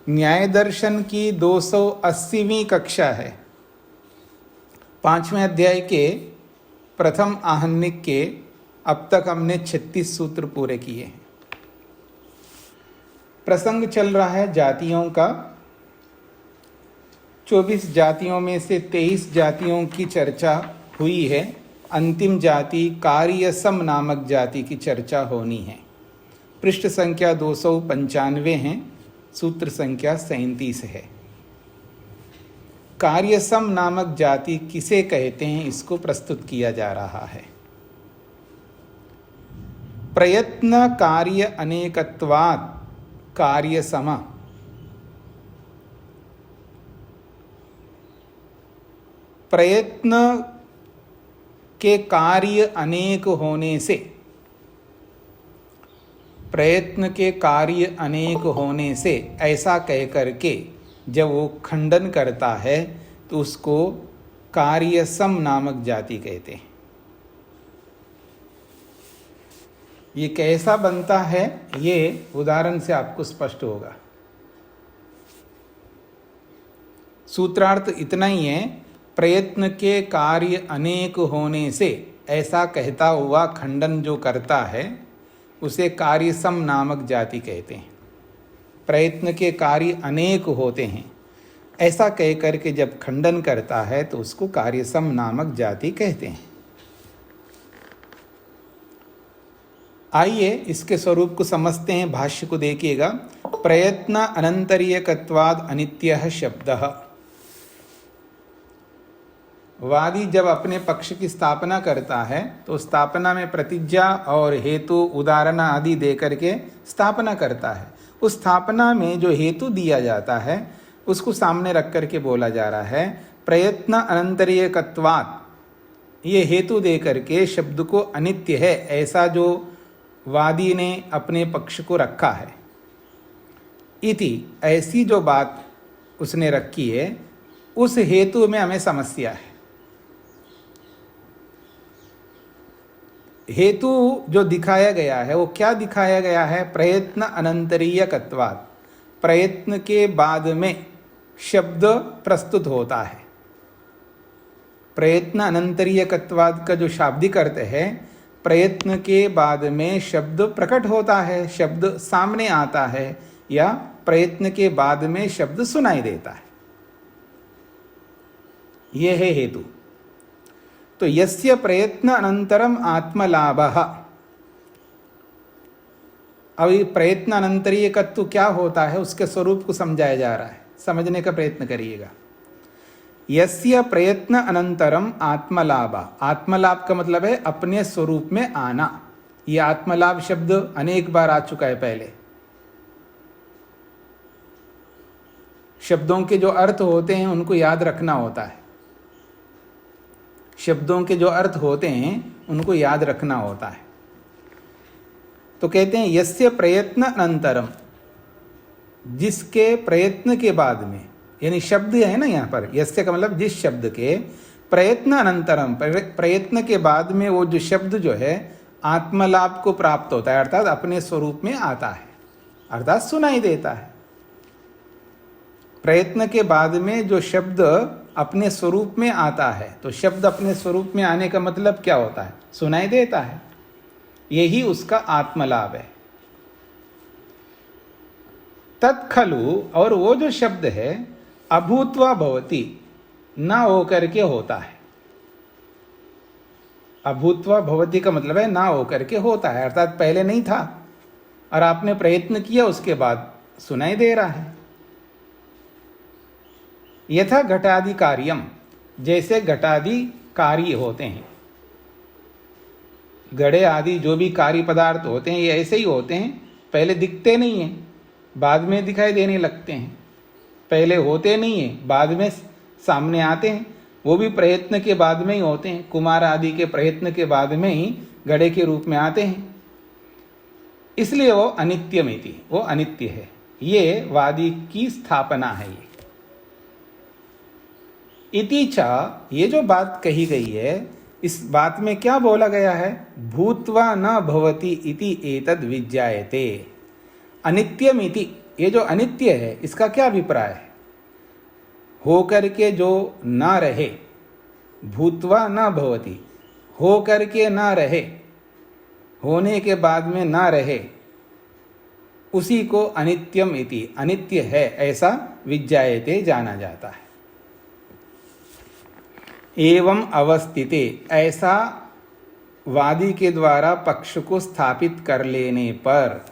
न्याय दर्शन की 280वीं कक्षा है। 5वें अध्याय के प्रथम आहनिक के अब तक हमने 36 सूत्र पूरे किए हैं। प्रसंग चल रहा है जातियों का। 24 जातियों में से 23 जातियों की चर्चा हुई है। अंतिम जाति कार्यसम नामक जाति की चर्चा होनी है। पृष्ठ संख्या 295 है, सूत्र संख्या 37 है। कार्यसम नामक जाति किसे कहते हैं, इसको प्रस्तुत किया जा रहा है। प्रयत्न कार्य अनेकत्वात् कार्यसम। प्रयत्न के कार्य अनेक होने से, प्रयत्न के कार्य अनेक होने से ऐसा कह करके जब वो खंडन करता है तो उसको कार्यसम नामक जाति कहते हैं। ये कैसा बनता है, ये उदाहरण से आपको स्पष्ट होगा। सूत्रार्थ इतना ही है, प्रयत्न के कार्य अनेक होने से ऐसा कहता हुआ खंडन जो करता है उसे कार्यसम नामक जाति कहते हैं। प्रयत्न के कार्य अनेक होते हैं ऐसा कह करके जब खंडन करता है तो उसको कार्यसम नामक जाति कहते हैं। आइए इसके स्वरूप को समझते हैं। भाष्य को देखिएगा। प्रयत्न अनंतरीयकत्वाद अनित्यः शब्दः। वादी जब अपने पक्ष की स्थापना करता है तो स्थापना में प्रतिज्ञा और हेतु उदाहरण आदि दे करके स्थापना करता है। उस स्थापना में जो हेतु दिया जाता है उसको सामने रख करके बोला जा रहा है प्रयत्न अनंतरीयकत्वात्। ये हेतु दे करके शब्द को अनित्य है ऐसा जो वादी ने अपने पक्ष को रखा है। इति, ऐसी जो बात उसने रखी है उस हेतु में हमें समस्या है। हेतु जो दिखाया गया है वो क्या दिखाया गया है? प्रयत्न अनंतरीयकत्वात्। प्रयत्न के बाद में शब्द प्रस्तुत होता है। प्रयत्न अनंतरीयकत्वात् का जो शाब्दिक अर्थ है, प्रयत्न के बाद में शब्द प्रकट होता है, शब्द सामने आता है या प्रयत्न के बाद में शब्द सुनाई देता है। यह है हेतु। तो यस्य प्रयत्न अनंतरम आत्मलाभः। अब प्रयत्न अनंतरीयकत्व क्या होता है उसके स्वरूप को समझाया जा रहा है, समझने का प्रयत्न करिएगा। यस्य प्रयत्न अनंतरम आत्मलाभ। आत्मलाभ का मतलब है अपने स्वरूप में आना। ये आत्मलाभ शब्द अनेक बार आ चुका है पहले। शब्दों के जो अर्थ होते हैं उनको याद रखना होता है। शब्दों के जो अर्थ होते हैं उनको याद रखना होता है। तो कहते हैं यस्य प्रयत्न अनंतरम, जिसके प्रयत्न के बाद में, यानी शब्द है ना यहाँ पर, यस्य का मतलब जिस शब्द के प्रयत्न अनंतरम, प्रयत्न के बाद में वो जो शब्द जो है आत्मलाभ को प्राप्त होता है, अर्थात अपने स्वरूप में आता है, अर्थात सुनाई देता है। प्रयत्न के बाद में जो शब्द अपने स्वरूप में आता है, तो शब्द अपने स्वरूप में आने का मतलब क्या होता है? सुनाई देता है। यही उसका आत्मलाभ है। तत्खलु, और वो जो शब्द है अभूत्वा भवति, ना होकर के होता है। अभूत्वा भवति का मतलब है ना होकर के होता है, अर्थात पहले नहीं था और आपने प्रयत्न किया उसके बाद सुनाई दे रहा है। यथा घटादि कार्यम, जैसे घटादि कार्य होते हैं। घड़े आदि जो भी कार्य पदार्थ होते हैं ये ऐसे ही होते हैं, पहले दिखते नहीं हैं, बाद में दिखाई देने लगते हैं। पहले होते नहीं हैं, बाद में सामने आते हैं। वो भी प्रयत्न के बाद में ही होते हैं। कुमार आदि के प्रयत्न के बाद में ही घड़े के रूप में आते हैं। इसलिए वो अनित्यमिति, वो अनित्य है। ये वादी की स्थापना है। ये इति च, ये जो बात कही गई है, इस बात में क्या बोला गया है? भूत्वा न भवति इति एतद् विज्ञायते। अनित्यमिति, ये जो अनित्य है इसका क्या अभिप्राय है? हो करके जो ना रहे, भूत्वा न भवति, हो करके ना रहे, होने के बाद में ना रहे, उसी को अनित्यम इति, अनित्य है ऐसा विज्ञायते, जाना जाता है। एवं अवस्थिते, ऐसा वादी के द्वारा पक्ष को स्थापित कर लेने पर,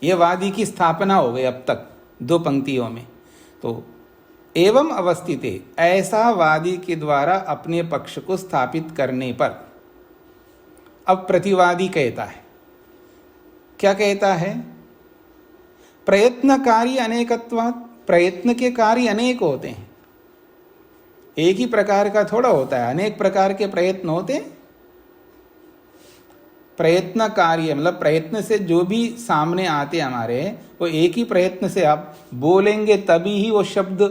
यह वादी की स्थापना हो गई अब तक 2 पंक्तियों में। तो एवं अवस्थिते, ऐसा वादी के द्वारा अपने पक्ष को स्थापित करने पर, अब प्रतिवादी कहता है, क्या कहता है? प्रयत्नकारी अनेकत्वात्, प्रयत्न के कार्य अनेक होते हैं, एक ही प्रकार का थोड़ा होता है, अनेक प्रकार के प्रयत्न होते हैं। प्रयत्न कार्य मतलब प्रयत्न से जो भी सामने आते हमारे, वो एक ही प्रयत्न से आप बोलेंगे तभी ही वो शब्द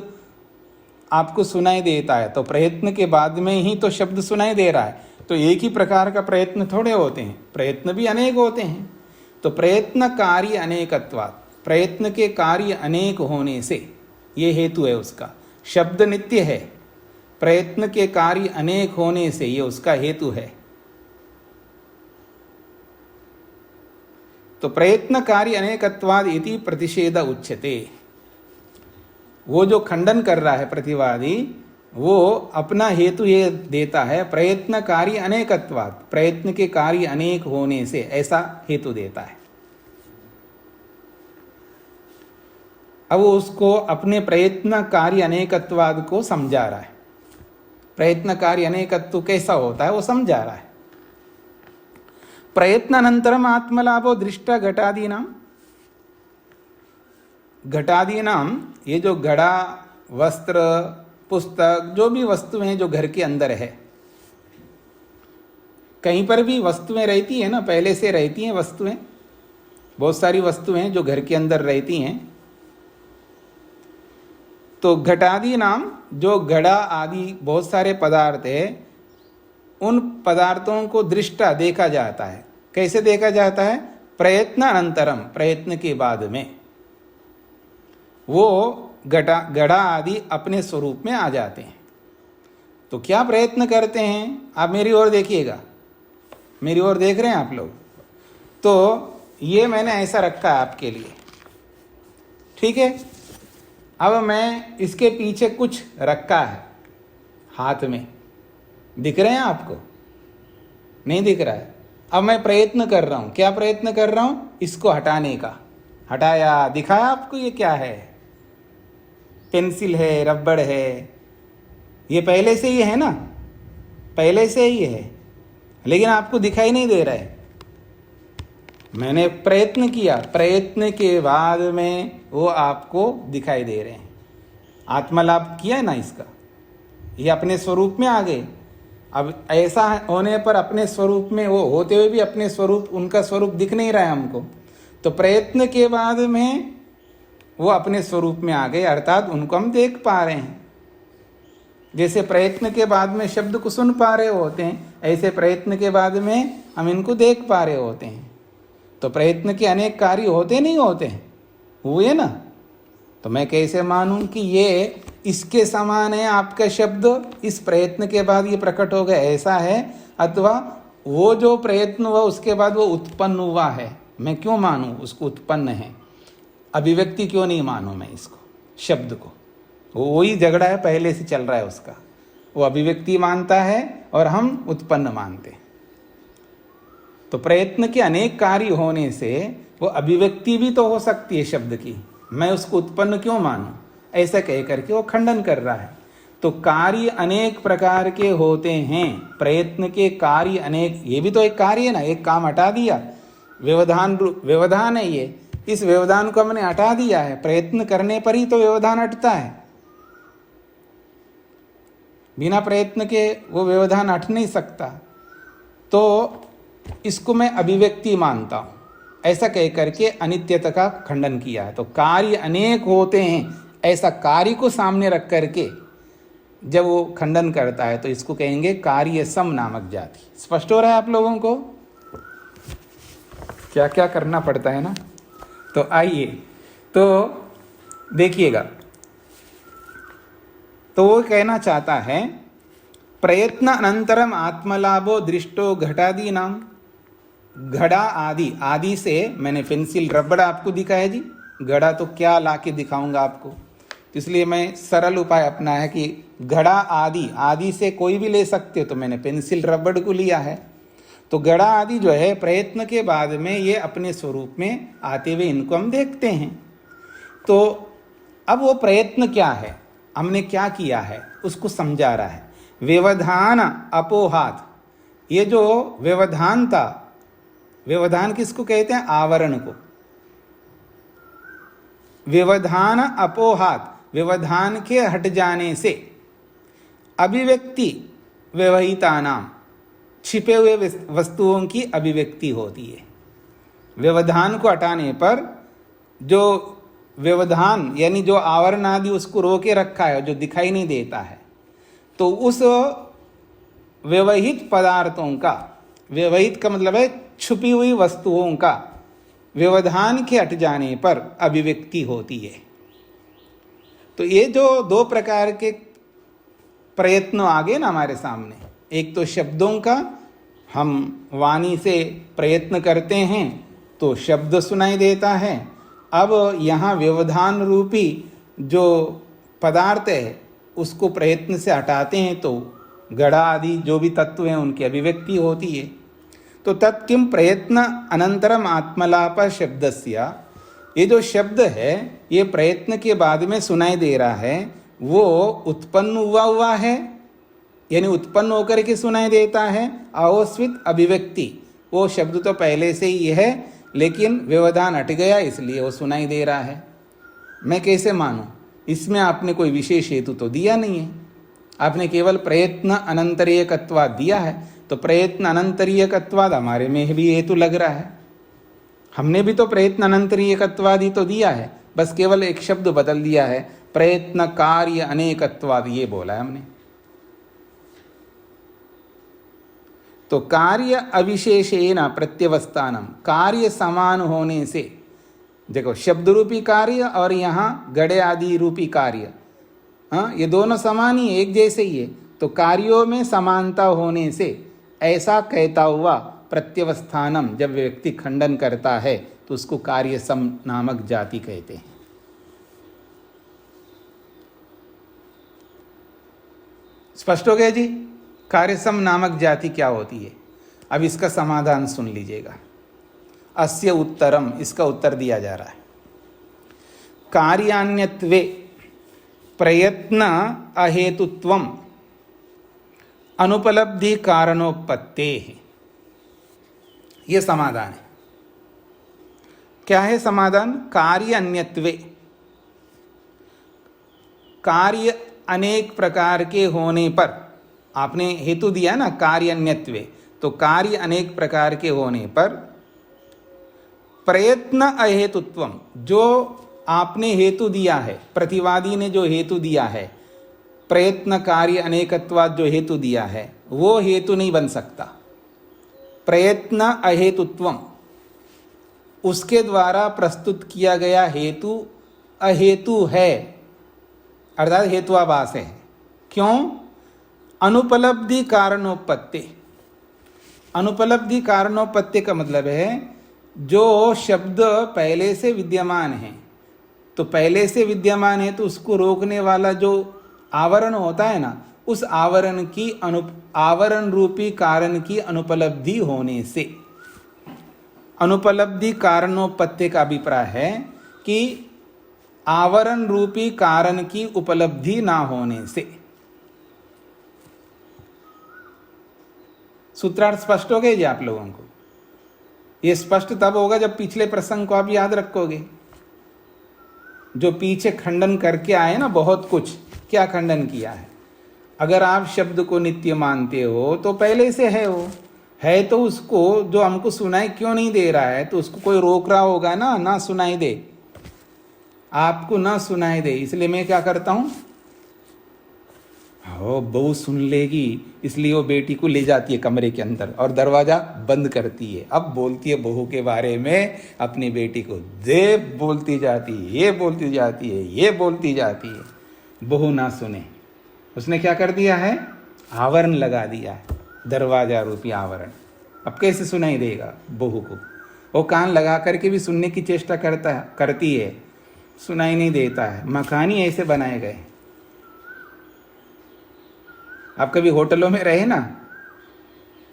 आपको सुनाई देता है। तो प्रयत्न के बाद में ही तो शब्द सुनाई दे रहा है। तो एक ही प्रकार का प्रयत्न थोड़े होते हैं, प्रयत्न भी अनेक होते हैं। तो प्रयत्न कार्य अनेकत्वात्, प्रयत्न के कार्य अनेक होने से, ये हेतु है उसका। शब्द नित्य है, प्रयत्न के कार्य अनेक होने से ये उसका हेतु है। तो प्रयत्न कार्य अनेकत्वाद इति प्रतिषेध उच्यते। वो जो खंडन कर रहा है प्रतिवादी, वो अपना हेतु ये देता है, प्रयत्न कार्य अनेकत्वाद, प्रयत्न के कार्य अनेक होने से, ऐसा हेतु देता है। अब वो उसको अपने प्रयत्न कार्य अनेकत्वाद को समझा रहा है। प्रयत्न कार्य अनेकत्व कैसा होता है वो समझा रहा है। प्रयत्नानंतरम आत्मलाभो दृष्टा घटादीनाम, घटादीनाम, ये जो घड़ा, वस्त्र, पुस्तक, जो भी वस्तुएं हैं जो घर के अंदर है, कहीं पर भी वस्तुएं रहती है ना, पहले से रहती हैं वस्तुएं, बहुत सारी वस्तुएं जो घर के अंदर रहती हैं। तो घटादि नाम, जो घड़ा आदि बहुत सारे पदार्थ है, उन पदार्थों को दृष्टा, देखा जाता है। कैसे देखा जाता है? प्रयत्न अनंतरम, प्रयत्न के बाद में वो घड़ा आदि अपने स्वरूप में आ जाते हैं। तो क्या प्रयत्न करते हैं? आप मेरी ओर देखिएगा, मेरी ओर देख रहे हैं आप लोग? तो ये मैंने ऐसा रखा है आपके लिए, ठीक है। अब मैं इसके पीछे कुछ रखा है हाथ में, दिख रहे हैं आपको? नहीं दिख रहा है। अब मैं प्रयत्न कर रहा हूं, क्या प्रयत्न कर रहा हूं? इसको हटाने का। हटाया, दिखाया आपको ये क्या है? पेंसिल है, रबड़ है, ये पहले से ही है ना, पहले से ही है, लेकिन आपको दिखाई नहीं दे रहा है। मैंने प्रयत्न किया, प्रयत्न के बाद में वो आपको दिखाई दे रहे हैं। आत्मलाभ किया है ना इसका, ये अपने स्वरूप में आ गए। अब ऐसा होने पर अपने स्वरूप में, वो होते हुए भी अपने स्वरूप, उनका स्वरूप दिख नहीं रहा है हमको। तो प्रयत्न के बाद में वो अपने स्वरूप में आ गए, अर्थात उनको हम देख पा रहे हैं। जैसे प्रयत्न के बाद में शब्द को सुन पा रहे होते हैं, ऐसे प्रयत्न के बाद में हम इनको देख पा रहे होते हैं। तो प्रयत्न के अनेक कार्य होते नहीं होते हैं, हुए ना। तो मैं कैसे मानूं कि ये इसके समान है आपका शब्द, इस प्रयत्न के बाद ये प्रकट हो गया, ऐसा है? अथवा वो जो प्रयत्न हुआ उसके बाद वो उत्पन्न हुआ है, मैं क्यों मानूं उसको उत्पन्न है? अभिव्यक्ति क्यों नहीं मानूं मैं इसको, शब्द को? वही झगड़ा है, पहले से चल रहा है उसका। वो अभिव्यक्ति मानता है और हम उत्पन्न मानते हैं। तो प्रयत्न के अनेक कार्य होने से वो अभिव्यक्ति भी तो हो सकती है शब्द की, मैं उसको उत्पन्न क्यों मानूं? ऐसा कह करके वो खंडन कर रहा है। तो कार्य अनेक प्रकार के होते हैं, प्रयत्न के कार्य अनेक, ये भी तो एक कार्य है ना, एक काम हटा दिया, व्यवधान है ये, इस व्यवधान को हमने हटा दिया है, प्रयत्न करने पर ही तो व्यवधान हटता है, बिना प्रयत्न के वो व्यवधान हट नहीं सकता। तो इसको मैं अभिव्यक्ति मानता हूं, ऐसा कह करके अनित्यता का खंडन किया है। तो कार्य अनेक होते हैं, ऐसा कार्य को सामने रख करके जब वो खंडन करता है तो इसको कहेंगे कार्य सम नामक जाति। स्पष्ट हो रहा है आप लोगों को क्या क्या करना पड़ता है ना? तो आइए तो देखिएगा, तो वो कहना चाहता है प्रयत्न अनंतरम आत्मलाभो दृष्टो घटादि नाम। घड़ा आदि, आदि से मैंने पेंसिल रबड़ आपको दिखा है जी, घड़ा तो क्या ला के दिखाऊंगा आपको, तो इसलिए मैं सरल उपाय अपना है कि घड़ा आदि, आदि से कोई भी ले सकते हो, तो मैंने पेंसिल रबड़ को लिया है। तो घड़ा आदि जो है प्रयत्न के बाद में ये अपने स्वरूप में आते हुए इनको हम देखते हैं। तो अब वो प्रयत्न क्या है, हमने क्या किया है, उसको समझा रहा है। व्यवधान अपोहात, ये जो व्यवधान था, व्यवधान किसको कहते हैं? आवरण को। व्यवधान अपोहात, व्यवधान के हट जाने से अभिव्यक्ति व्यवहिता नाम, छिपे हुए वस्तुओं की अभिव्यक्ति होती है। व्यवधान को हटाने पर जो व्यवधान यानी जो आवरण आदि उसको रोके रखा है, जो दिखाई नहीं देता है, तो उस व्यवहित पदार्थों का, व्यवहित का मतलब है छुपी हुई वस्तुओं का, व्यवधान के हट जाने पर अभिव्यक्ति होती है। तो ये जो दो प्रकार के प्रयत्न आ गए ना हमारे सामने, एक तो शब्दों का, हम वाणी से प्रयत्न करते हैं तो शब्द सुनाई देता है। अब यहाँ व्यवधान रूपी जो पदार्थ है उसको प्रयत्न से हटाते हैं तो घड़ा आदि जो भी तत्व हैं उनकी अभिव्यक्ति होती है। तो तत्किम प्रयत्न अनंतरम आत्मलाप शब्दस्य, ये जो शब्द है ये प्रयत्न के बाद में सुनाई दे रहा है, वो उत्पन्न हुआ है, यानी उत्पन्न होकर के सुनाई देता है। अहोस्वित अभिव्यक्ति, वो शब्द तो पहले से ही है लेकिन व्यवधान हट गया इसलिए वो सुनाई दे रहा है। मैं कैसे मानूं? इसमें आपने कोई विशेष हेतु तो दिया नहीं है, आपने केवल प्रयत्न अनंतरीयकत्वाद दिया है। तो प्रयत्न अनंतरीयकत्वाद हमारे में भी हेतु लग रहा है, हमने भी तो प्रयत्न अनंतरीयकत्वाद ही तो दिया है, बस केवल एक शब्द बदल दिया है, प्रयत्न कार्य अनेकत्वाद ये बोला है हमने। तो कार्य अविशेषेण प्रत्यवस्थानम, कार्य समान होने से, देखो शब्द रूपी कार्य और यहाँ गड़े आदि रूपी कार्य, हाँ ये दोनों समान ही, एक जैसे ही है। तो कार्यों में समानता होने से ऐसा कहता हुआ प्रत्यवस्थानम, जब व्यक्ति खंडन करता है तो उसको कार्य सम नामक जाति कहते हैं। स्पष्ट हो गया जी? कार्यसम नामक जाति क्या होती है? अब इसका समाधान सुन लीजिएगा। अस्य उत्तरम, इसका उत्तर दिया जा रहा है। कार्यान्यत्वे प्रयत्न अहेतुत्वम अनुपलब्धि कारणोपत्ते, ये समाधान है। क्या है समाधान? कार्य अन्यत्वे, कार्य अनेक प्रकार के होने पर, आपने हेतु दिया ना कार्य अन्यत्वे, तो कार्य अनेक प्रकार के होने पर प्रयत्न अहेतुत्वम, जो आपने हेतु दिया है, प्रतिवादी ने जो हेतु दिया है, प्रयत्न कार्य अनेकत्वाद जो हेतु दिया है, वो हेतु नहीं बन सकता। प्रयत्न अहेतुत्वम, उसके द्वारा प्रस्तुत किया गया हेतु अहेतु है, अर्थात हेतुआभास है। क्यों? अनुपलब्धि कारणोपत्ति, अनुपलब्धि कारणोपत्ति का मतलब है जो शब्द पहले से विद्यमान है, तो पहले से विद्यमान है तो उसको रोकने वाला जो आवरण होता है ना, उस आवरण की आवरण रूपी कारण की अनुपलब्धि होने से, अनुपलब्धि कारणोपत्ति का अभिप्राय है कि आवरण रूपी कारण की उपलब्धि ना होने से, सूत्रार्थ स्पष्ट हो गए जी आप लोगों को? ये स्पष्ट तब होगा जब पिछले प्रसंग को आप याद रखोगे, जो पीछे खंडन करके आए ना बहुत कुछ। क्या खंडन किया है? अगर आप शब्द को नित्य मानते हो तो पहले से है, वो है तो उसको जो हमको सुनाई क्यों नहीं दे रहा है, तो उसको कोई रोक रहा होगा ना, ना सुनाई दे, आपको ना सुनाई दे। इसलिए मैं क्या करता हूं, हो बहू सुन लेगी, इसलिए वो बेटी को ले जाती है कमरे के अंदर और दरवाजा बंद करती है। अब बोलती है बहू के बारे में अपनी बेटी को, दे बोलती जाती है, ये बोलती जाती है, ये बोलती जाती है, बहू ना सुने। उसने क्या कर दिया है, आवरण लगा दिया है, दरवाजा रूपी आवरण। अब कैसे सुनाई देगा बहू को? वो कान लगा करके भी सुनने की चेष्टा करती है, सुनाई नहीं देता है। मकान ही ऐसे बनाए गए। आप कभी होटलों में रहे ना,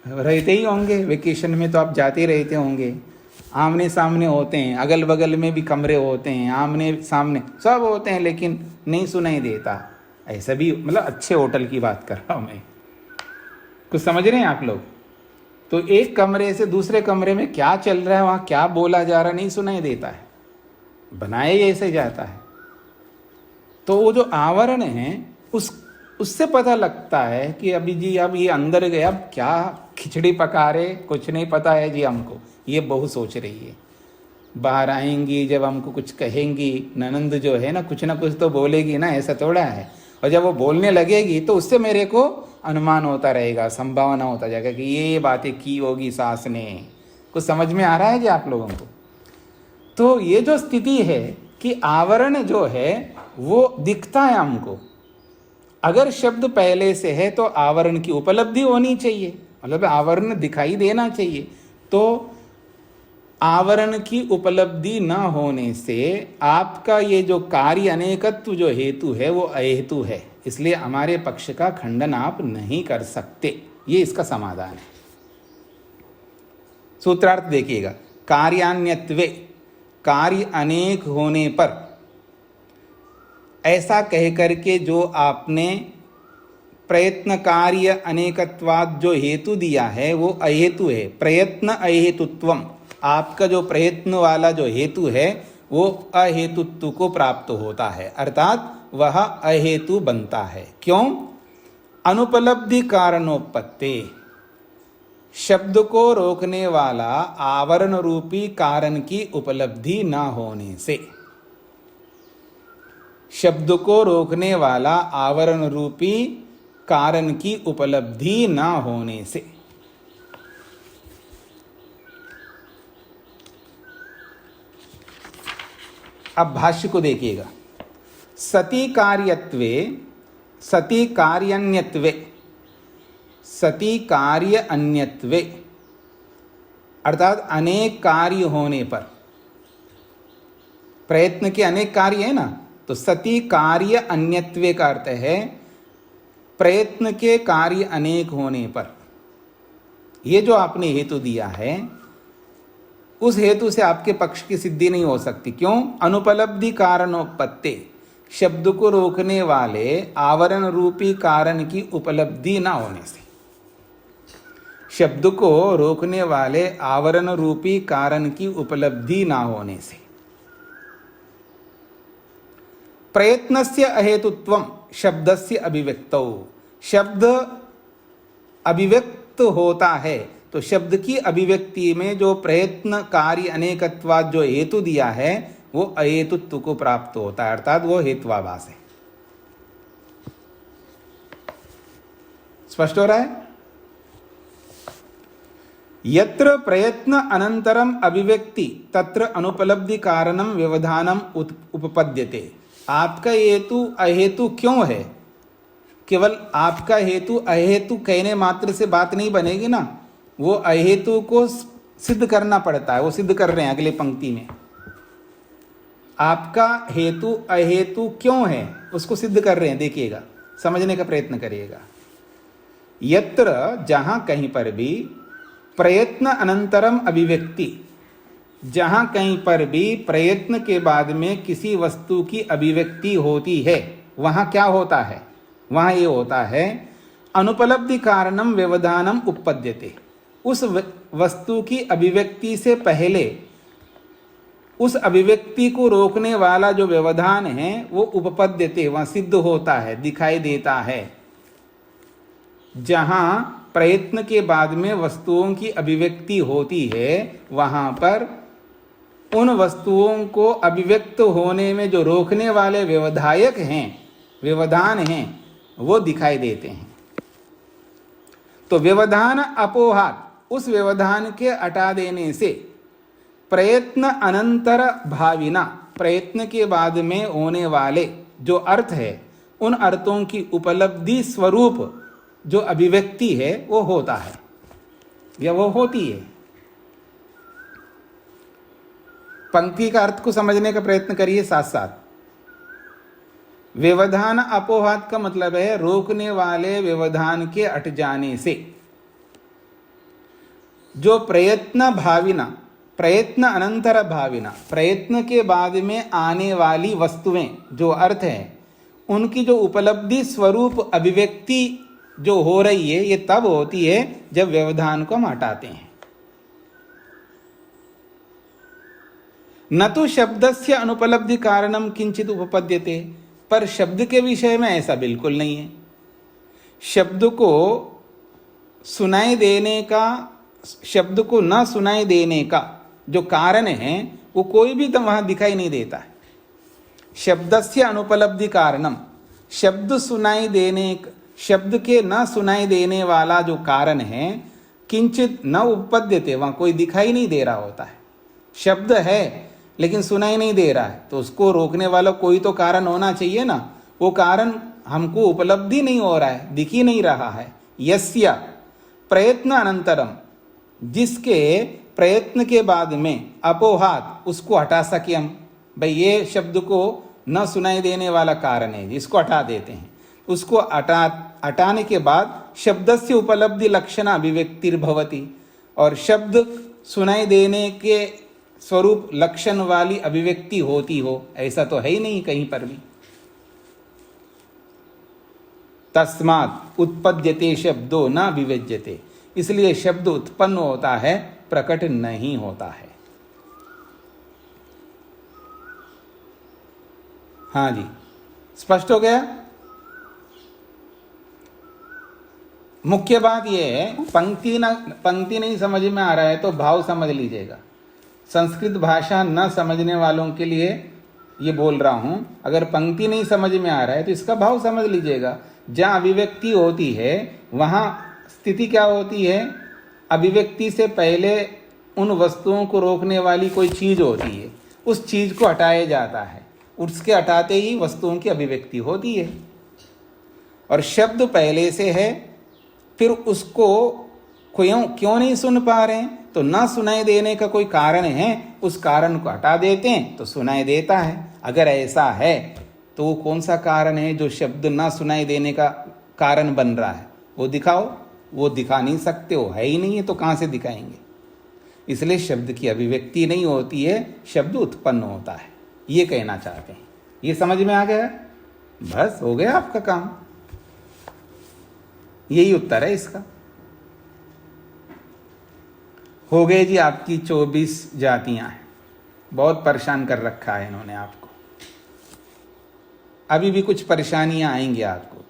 रहते ही होंगे, वेकेशन में तो आप जाते रहते होंगे, आमने सामने होते हैं, अगल बगल में भी कमरे होते हैं, आमने सामने सब होते हैं, लेकिन नहीं सुनाई देता। ऐसा भी, मतलब अच्छे होटल की बात कर रहा हूं मैं, कुछ समझ रहे हैं आप लोग? तो एक कमरे से दूसरे कमरे में क्या चल रहा है, वहां क्या बोला जा रहा है, नहीं सुनाई देता है, बनाया ही ऐसे जाता है। तो वो जो आवरण है उससे पता लगता है कि अभी जी अब ये अंदर गए, अब क्या खिचड़ी पका रहे, कुछ नहीं पता है जी हमको, ये बहू सोच रही है। बाहर आएंगी जब हमको कुछ कहेंगी, ननंद जो है ना कुछ तो बोलेगी ना, ऐसा थोड़ा है। और जब वो बोलने लगेगी तो उससे मेरे को अनुमान होता रहेगा, संभावना होता जाएगा कि ये बातें की होगी सास ने। कुछ समझ में आ रहा है जी आप लोगों को? तो ये जो स्थिति है कि आवरण जो है वो दिखता है हमको। अगर शब्द पहले से है तो आवरण की उपलब्धि होनी चाहिए, मतलब आवरण दिखाई देना चाहिए। तो आवरण की उपलब्धि न होने से आपका ये जो कार्य अनेकत्व जो हेतु है वो अहेतु है, इसलिए हमारे पक्ष का खंडन आप नहीं कर सकते। ये इसका समाधान है। सूत्रार्थ देखिएगा, कार्यान्यत्वे, कार्य अनेक होने पर, ऐसा कह करके जो आपने प्रयत्न कार्य अनेकत्वाद जो हेतु दिया है वो अहेतु है। प्रयत्न अहेतुत्वम, आपका जो प्रयत्न वाला जो हेतु है वो अहेतुत्व को प्राप्त होता है, अर्थात वह अहेतु बनता है। क्यों? अनुपलब्धि कारणोपत्ति, शब्द को रोकने वाला आवरण रूपी कारण की उपलब्धि न होने से, शब्द को रोकने वाला आवरण रूपी कारण की उपलब्धि न होने से। अब भाष्य को देखिएगा, सती कार्यत्वे, सती कार्यान्यत्वे, सती कार्य अन्यत्वे, अर्थात अनेक कार्य होने पर, प्रयत्न के अनेक कार्य है ना, तो सती कार्य अन्यत्वे का अर्थ है प्रयत्न के कार्य अनेक होने पर। ये जो आपने हेतु दिया है उस हेतु से आपके पक्ष की सिद्धि नहीं हो सकती। क्यों? अनुपलब्धि कारणोपत्ति, शब्द को रोकने वाले आवरण रूपी कारण की उपलब्धि ना होने से, शब्द को रोकने वाले आवरण रूपी कारण की उपलब्धि ना होने से। प्रयत्नस्य अहेतुत्वम शब्दस्य अभिव्यक्तौ, शब्द अभिव्यक्त होता है तो शब्द की अभिव्यक्ति में जो प्रयत्न कार्य अनेकत्वाद जो हेतु दिया है वो अहेतुत्व को प्राप्त होता है, अर्थात वो हेत्वाभास है। स्पष्ट हो रहा है? यत्र प्रयत्न अनंतरम अभिव्यक्ति तत्र अनुपलब्धि कारणम व्यवधानम उपपद्यते। आपका हेतु अहेतु क्यों है? केवल आपका हेतु अहेतु कहने मात्र से बात नहीं बनेगी ना, वो अहेतु को सिद्ध करना पड़ता है। वो सिद्ध कर रहे हैं अगले पंक्ति में। आपका हेतु अहेतु क्यों है उसको सिद्ध कर रहे हैं, देखिएगा, समझने का प्रयत्न करिएगा। यत्र, जहां कहीं पर भी, प्रयत्न अनंतरम अभिव्यक्ति, जहां कहीं पर भी प्रयत्न के बाद में किसी वस्तु की अभिव्यक्ति होती है, वहां क्या होता है? वहां ये होता है अनुपलब्धि कारणम व्यवधानम उपपद्यते, उस वस्तु की अभिव्यक्ति से पहले उस अभिव्यक्ति को रोकने वाला जो व्यवधान है वो उपपद्यते, वहां सिद्ध होता है, दिखाई देता है। जहां प्रयत्न के बाद में वस्तुओं की अभिव्यक्ति होती है वहां पर उन वस्तुओं को अभिव्यक्त होने में जो रोकने वाले व्यवधायक हैं, व्यवधान हैं, वो दिखाई देते हैं। तो व्यवधान अपोहात, उस व्यवधान के हटा देने से प्रयत्न अनंतर भाविना, प्रयत्न के बाद में होने वाले जो अर्थ है उन अर्थों की उपलब्धि स्वरूप जो अभिव्यक्ति है वो होता है या वो होती है। पंक्ति का अर्थ को समझने का प्रयत्न करिए साथ साथ। व्यवधान अपोहात का मतलब है रोकने वाले व्यवधान के हट जाने से जो प्रयत्न भाविना, प्रयत्न अनंतर भाविना, प्रयत्न के बाद में आने वाली वस्तुएं जो अर्थ हैं उनकी जो उपलब्धि स्वरूप अभिव्यक्ति जो हो रही है ये तब होती है जब व्यवधान को हम हटाते हैं। न तो शब्दस्य अनुपलब्धि कारणम किंचित उपपद्यते, पर शब्द के विषय में ऐसा बिल्कुल नहीं है। शब्द को सुनाई देने का, शब्द को न सुनाई देने का जो कारण है वो कोई भी तो वहां दिखाई नहीं देता है। शब्दस्य अनुपलब्धि कारणम, शब्द सुनाई देने, शब्द के न सुनाई देने वाला जो कारण है किंचित न उपपद्यते, वहां कोई दिखाई नहीं दे रहा होता है। शब्द है लेकिन सुनाई नहीं दे रहा है तो उसको रोकने वाला कोई तो कारण होना चाहिए ना। वो कारण हमको उपलब्धि नहीं हो रहा है, दिख ही नहीं रहा है। यस्य प्रयत्न अनंतरम, जिसके प्रयत्न के बाद में अपोहात, उसको हटा सके हम। भाई ये शब्द को न सुनाई देने वाला कारण है, जिसको हटा देते हैं। उसको हटाने के बाद शब्दस्य उपलब्धि लक्षण अभिव्यक्तिर्भवति, और शब्द सुनाई देने के स्वरूप लक्षण वाली अभिव्यक्ति होती हो, ऐसा तो है ही नहीं कहीं पर भी। तस्मात् उत्पद्यते शब्दो न विवेज्यते, इसलिए शब्द उत्पन्न होता है, प्रकट नहीं होता है। हाँ जी, स्पष्ट हो गया। मुख्य बात यह है, पंक्ति नहीं समझ में आ रहा है तो भाव समझ लीजिएगा। संस्कृत भाषा न समझने वालों के लिए ये बोल रहा हूं, अगर पंक्ति नहीं समझ में आ रहा है तो इसका भाव समझ लीजिएगा। जहां अभिव्यक्ति होती है वहां स्थिति क्या होती है, अभिव्यक्ति से पहले उन वस्तुओं को रोकने वाली कोई चीज होती है, उस चीज को हटाया जाता है, उसके हटाते ही वस्तुओं की अभिव्यक्ति होती है। और शब्द पहले से है, फिर उसको क्यों नहीं सुन पा रहे हैं, तो ना सुनाई देने का कोई कारण है, उस कारण को हटा देते हैं तो सुनाई देता है। अगर ऐसा है तो वो कौन सा कारण है जो शब्द ना सुनाई देने का कारण बन रहा है, वो दिखाओ। वो दिखा नहीं सकते हो, है ही नहीं है तो कहाँ से दिखाएंगे। इसलिए शब्द की अभिव्यक्ति नहीं होती है, शब्द उत्पन्न होता है, ये कहना चाहते हैं। ये समझ में आ गया? बस हो गया आपका काम, यही उत्तर है इसका। हो गए जी आपकी 24 जातियां हैं। बहुत परेशान कर रखा है इन्होंने आपको। अभी भी कुछ परेशानियां आएंगी आपको,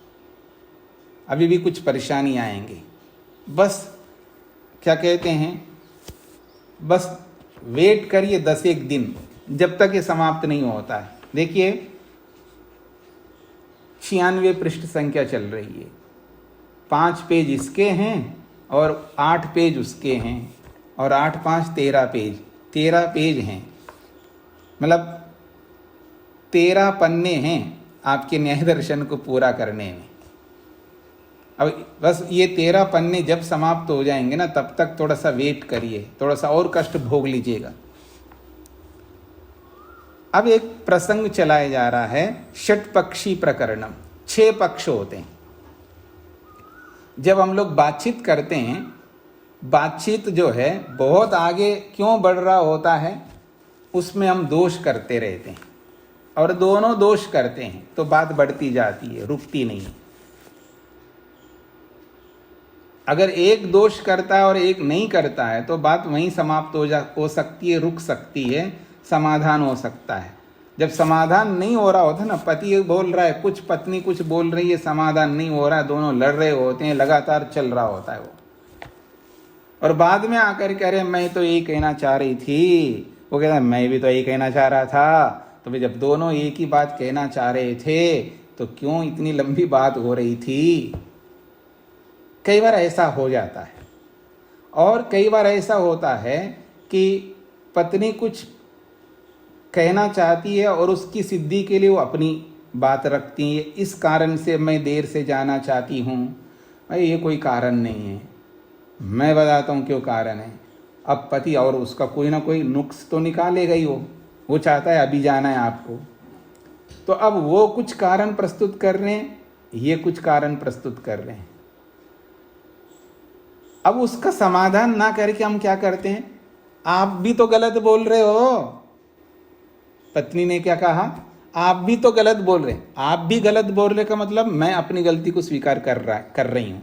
अभी भी कुछ परेशानियां आएंगी। बस क्या कहते हैं, बस वेट करिए 10-1 दिन, जब तक ये समाप्त नहीं होता है। देखिए 96 पृष्ठ संख्या चल रही है, 5 पेज इसके हैं और 8 पेज उसके हैं, और 8-5 13 पेज, 13 पेज हैं, मतलब 13 पन्ने हैं आपके न्याय दर्शन को पूरा करने में। अब बस ये 13 पन्ने जब समाप्त हो जाएंगे ना, तब तक थोड़ा सा वेट करिए, थोड़ा सा और कष्ट भोग लीजिएगा। अब एक प्रसंग चलाया जा रहा है, षट्पक्षी प्रकरणम। 6 पक्ष होते हैं। जब हम लोग बातचीत करते हैं, बातचीत जो है बहुत आगे क्यों बढ़ रहा होता है, उसमें हम दोष करते रहते हैं, और दोनों दोष करते हैं तो बात बढ़ती जाती है, रुकती नहीं है। अगर एक दोष करता है और एक नहीं करता है तो बात वहीं समाप्त हो सकती है, रुक सकती है, समाधान हो सकता है। जब समाधान नहीं हो रहा होता ना, पति बोल रहा है कुछ, पत्नी कुछ बोल रही है, समाधान नहीं हो रहा, दोनों लड़ रहे होते हैं, लगातार चल रहा होता है वो, और बाद में आकर कह रहे मैं तो यही कहना चाह रही थी, वो कहता है मैं भी तो यही कहना चाह रहा था। तो भाई जब दोनों एक ही बात कहना चाह रहे थे तो क्यों इतनी लंबी बात हो रही थी? कई बार ऐसा हो जाता है। और कई बार ऐसा होता है कि पत्नी कुछ कहना चाहती है और उसकी सिद्धि के लिए वो अपनी बात रखती है, इस कारण से मैं देर से जाना चाहती हूँ। भाई ये कोई कारण नहीं है, मैं बताता हूँ क्यों कारण है। अब पति और उसका कोई ना कोई नुक्स तो निकालेगा ही, वो चाहता है अभी जाना है आपको, तो अब वो कुछ कारण प्रस्तुत कर रहे हैं, ये कुछ कारण प्रस्तुत कर रहे हैं। अब उसका समाधान ना करके हम क्या करते हैं, आप भी तो गलत बोल रहे हो। पत्नी ने क्या कहा, आप भी तो गलत बोल रहे हैं। आप भी गलत बोल रहे का मतलब मैं अपनी गलती को स्वीकार कर रही हूं।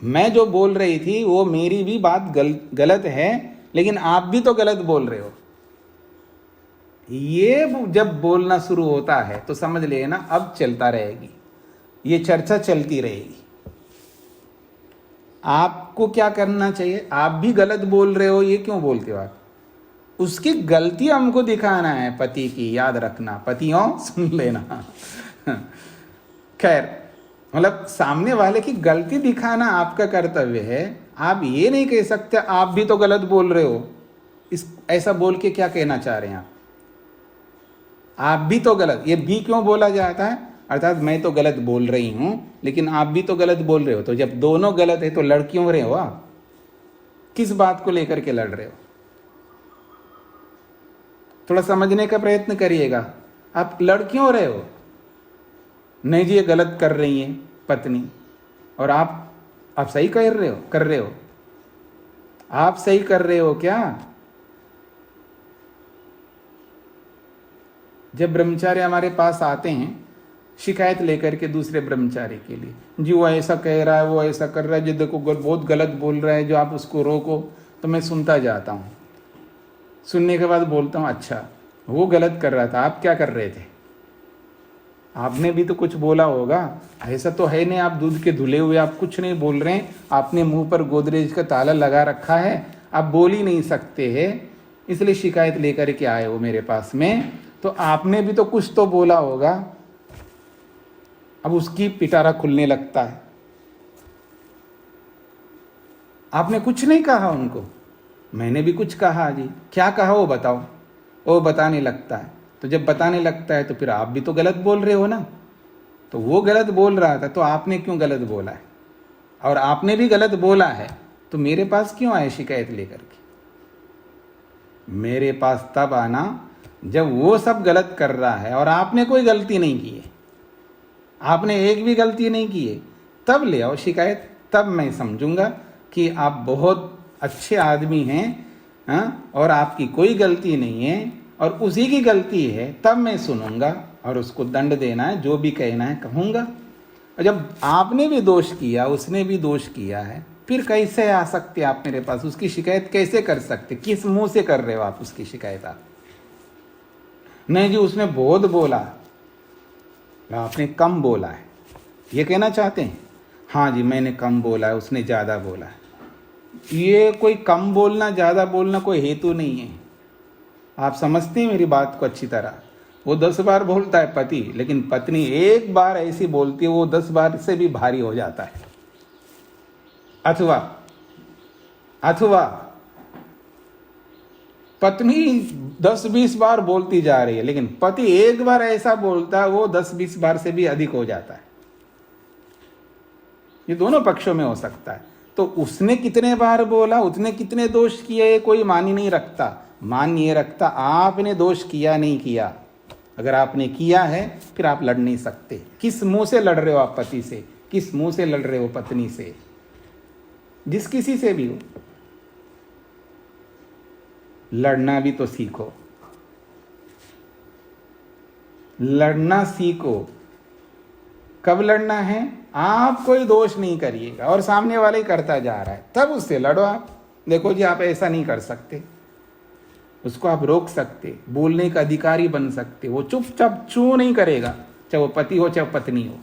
मैं जो बोल रही थी वो मेरी भी बात गलत है, लेकिन आप भी तो गलत बोल रहे हो। ये जब बोलना शुरू होता है तो समझ लेना अब चलता रहेगी, ये चर्चा चलती रहेगी। आपको क्या करना चाहिए, आप भी गलत बोल रहे हो, ये क्यों बोलते हो आप? उसकी गलती हमको दिखाना है, पति की, याद रखना, पतियों सुन लेना। खैर, मतलब सामने वाले की गलती दिखाना आपका कर्तव्य है। आप ये नहीं कह सकते आप भी तो गलत बोल रहे हो। ऐसा बोल के क्या कहना चाह रहे हैं आप भी तो गलत, ये भी क्यों बोला जाता है? अर्थात मैं तो गलत बोल रही हूं लेकिन आप भी तो गलत बोल रहे हो। तो जब दोनों गलत है तो लड़ क्यों रहे हो आप? किस बात को लेकर के लड़ रहे हो? थोड़ा समझने का प्रयत्न करिएगा। आप लड़ क्यों रहे हो? नहीं जी ये गलत कर रही है पत्नी, और आप सही कर रहे हो। आप सही कर रहे हो क्या? जब ब्रह्मचारी हमारे पास आते हैं शिकायत लेकर के दूसरे ब्रह्मचारी के लिए, जी वो ऐसा कह रहा है, वो ऐसा कर रहा है, जो देखो बहुत गलत बोल रहा है, जो आप उसको रोको। तो मैं सुनता जाता हूँ, सुनने के बाद बोलता हूँ अच्छा वो गलत कर रहा था, आप क्या कर रहे थे? आपने भी तो कुछ बोला होगा। ऐसा तो है नहीं आप दूध के धुले हुए, आप कुछ नहीं बोल रहे हैं, आपने मुंह पर गोदरेज का ताला लगा रखा है, आप बोल ही नहीं सकते हैं, इसलिए शिकायत लेकर के आए हो मेरे पास में। तो आपने भी तो कुछ तो बोला होगा। अब उसकी पिटारा खुलने लगता है। आपने कुछ नहीं कहा उनको, मैंने भी कुछ कहा जी, क्या कहा वो बताओ। वो बताने लगता है, तो जब बताने लगता है तो फिर आप भी तो गलत बोल रहे हो ना। तो वो गलत बोल रहा था तो आपने क्यों गलत बोला है? और आपने भी गलत बोला है तो मेरे पास क्यों आए शिकायत लेकर के? मेरे पास तब आना जब वो सब गलत कर रहा है और आपने कोई गलती नहीं की है, आपने एक भी गलती नहीं की है, तब ले आओ शिकायत। तब मैं समझूंगा कि आप बहुत अच्छे आदमी हैं, हाँ, और आपकी कोई गलती नहीं है और उसी की गलती है, तब मैं सुनूंगा और उसको दंड देना है, जो भी कहना है कहूँगा। और जब आपने भी दोष किया, उसने भी दोष किया है, फिर कैसे आ सकते आप मेरे पास? उसकी शिकायत कैसे कर सकते? किस मुंह से कर रहे हो आप उसकी शिकायत? आप नहीं जी उसने बहुत बोला, आपने कम बोला है, ये कहना चाहते हैं? हाँ जी मैंने कम बोला है, उसने ज़्यादा बोला है। ये कोई कम बोलना ज़्यादा बोलना कोई हेतु नहीं है। आप समझते हैं मेरी बात को अच्छी तरह। वो 10 बार बोलता है पति, लेकिन पत्नी एक बार ऐसी बोलती है वो 10 बार से भी भारी हो जाता है। अथवा पत्नी 10-20 बार बोलती जा रही है, लेकिन पति एक बार ऐसा बोलता है वो 10-20 बार से भी अधिक हो जाता है। ये दोनों पक्षों में हो सकता है। तो उसने कितने बार बोला, उसने कितने दोष किए, ये कोई मान ही नहीं रखता। मान ये रखता आपने दोष किया नहीं किया। अगर आपने किया है फिर आप लड़ नहीं सकते। किस मुंह से लड़ रहे हो आप पति से? किस मुंह से लड़ रहे हो पत्नी से? जिस किसी से भी हो, लड़ना भी तो सीखो। लड़ना सीखो। कब लड़ना है? आप कोई दोष नहीं करिएगा और सामने वाला ही करता जा रहा है, तब उससे लड़ो। आप देखो जी आप ऐसा नहीं कर सकते, उसको आप रोक सकते, बोलने का अधिकारी बन सकते। वो चुपचाप चू नहीं करेगा, चाहे वो पति हो चाहे पत्नी हो।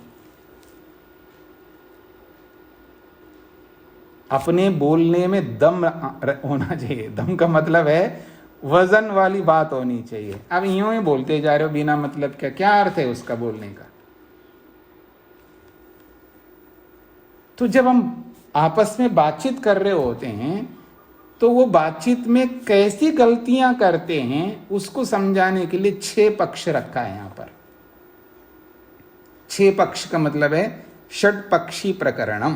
अपने बोलने में दम होना चाहिए। दम का मतलब है वजन वाली बात होनी चाहिए। अब यूं ही बोलते जा रहे हो बिना मतलब क्या अर्थ है उसका बोलने का। तो जब हम आपस में बातचीत कर रहे होते हैं तो वो बातचीत में कैसी गलतियां करते हैं उसको समझाने के लिए 6 पक्ष रखा है यहां पर। 6 पक्ष का मतलब है षट्पक्षी प्रकरणम।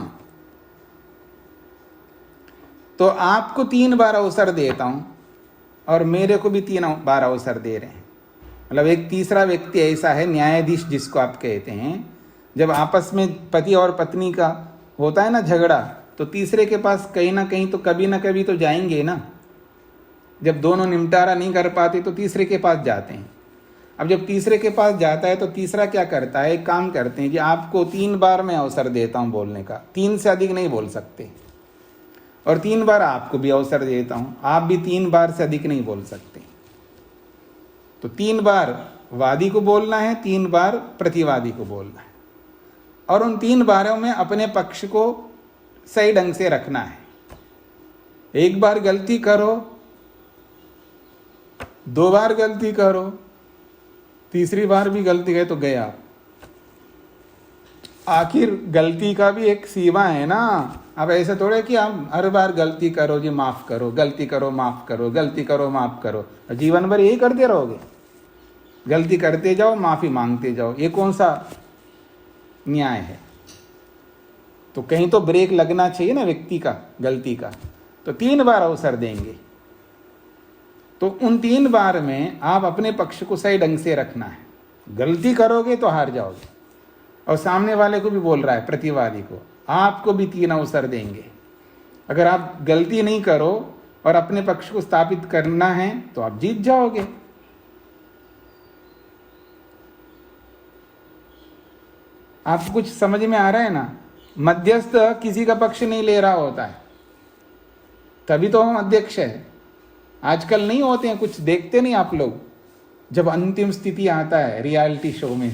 तो आपको 3 बार अवसर देता हूं और मेरे को भी 3 बार अवसर दे रहे हैं। मतलब एक तीसरा व्यक्ति ऐसा है, न्यायाधीश जिसको आप कहते हैं। जब आपस में पति और पत्नी का होता है ना झगड़ा, तो तीसरे के पास कहीं ना कहीं तो कभी ना कभी तो जाएंगे ना। जब दोनों निपटारा नहीं कर पाते तो तीसरे के पास जाते हैं। अब जब तीसरे के पास जाता है तो तीसरा क्या करता है, एक काम करते हैं कि आपको 3 बार मैं अवसर देता हूं बोलने का, 3 से अधिक नहीं बोल सकते। और 3 बार आपको भी अवसर देता हूं, आप भी 3 बार से अधिक नहीं बोल सकते। तो 3 बार वादी को बोलना है, 3 बार प्रतिवादी को बोलना है। और उन 3 बारों में अपने पक्ष को सही ढंग से रखना है। एक बार गलती करो, 2 बार गलती करो, तीसरी बार भी गलती है तो गया। आखिर गलती का भी एक सीमा है ना। अब ऐसे थोड़े कि आप हर बार गलती करो जी माफ करो, गलती करो माफ करो, गलती करो माफ करो, जीवन भर यही करते रहोगे। गलती करते जाओ, माफी मांगते जाओ, ये कौन सा न्याय है। तो कहीं तो ब्रेक लगना चाहिए ना व्यक्ति का गलती का। तो 3 बार अवसर देंगे। तो उन 3 बार में आप अपने पक्ष को सही ढंग से रखना है। गलती करोगे तो हार जाओगे। और सामने वाले को भी बोल रहा है, प्रतिवादी को, आपको भी 3 अवसर देंगे। अगर आप गलती नहीं करो और अपने पक्ष को स्थापित करना है तो आप जीत जाओगे। आपको कुछ समझ में आ रहा है ना। मध्यस्थ किसी का पक्ष नहीं ले रहा होता है, तभी तो हम अध्यक्ष है। आजकल नहीं होते हैं, कुछ देखते नहीं आप लोग। जब अंतिम स्थिति आता है रियलिटी शो में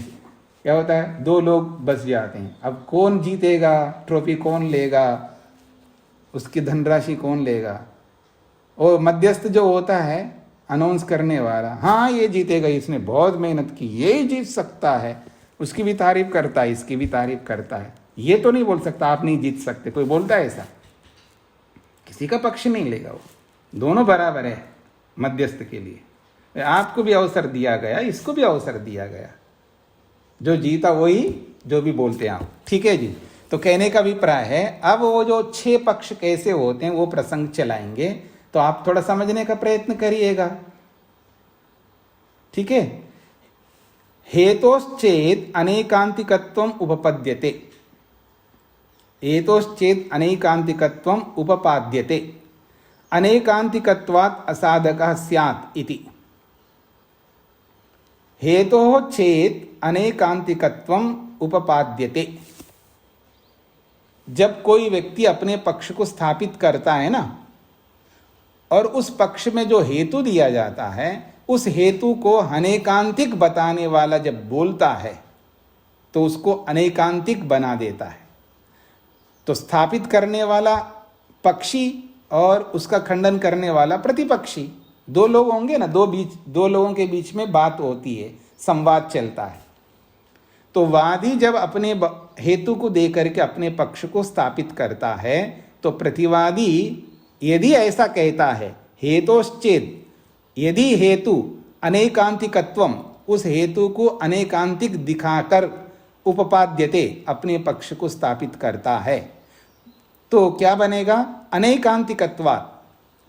क्या होता है, 2 लोग बच जाते हैं। अब कौन जीतेगा, ट्रॉफी कौन लेगा, उसकी धनराशि कौन लेगा। और मध्यस्थ जो होता है अनाउंस करने वाला, हाँ ये जीतेगा, इसने बहुत मेहनत की, ये जीत सकता है, उसकी भी तारीफ करता है, इसकी भी तारीफ करता है। ये तो नहीं बोल सकता आप नहीं जीत सकते। कोई बोलता है ऐसा? किसी का पक्ष नहीं लेगा वो। दोनों बराबर है मध्यस्थ के लिए। आपको भी अवसर दिया गया, इसको भी अवसर दिया गया। जो जीता वही जो भी बोलते हैं आप। ठीक है जी। तो कहने का अभिप्राय है, अब वो जो 6 पक्ष कैसे होते हैं वो प्रसंग चलाएंगे, तो आप थोड़ा समझने का प्रयत्न करिएगा। ठीक है। हेतोश्चेत अनेकांतिकत्वम उपपद्यते, हेतोश्चेत अनेकांतिकत्वम उपपाद्यते, अनेकांतिकत्वात् असाधकः स्यात् इति। हेतोः चेत अनेकांतिकत्वम उपपाद्यते। जब कोई व्यक्ति अपने पक्ष को स्थापित करता है ना, और उस पक्ष में जो हेतु दिया जाता है, उस हेतु को अनेकांतिक बताने वाला जब बोलता है तो उसको अनेकांतिक बना देता है। तो स्थापित करने वाला पक्षी और उसका खंडन करने वाला प्रतिपक्षी, 2 लोग होंगे ना, 2 लोगों के बीच में बात होती है, संवाद चलता है। तो वादी जब अपने हेतु को देकर के अपने पक्ष को स्थापित करता है, तो प्रतिवादी यदि ऐसा कहता है, हेतोश्चेत, यदि हेतु अनेकांतिकत्वम, उस हेतु को अनेकांतिक दिखाकर उपपाद्यते, अपने पक्ष को स्थापित करता है, तो क्या बनेगा, अनेकांतिकत्वात्,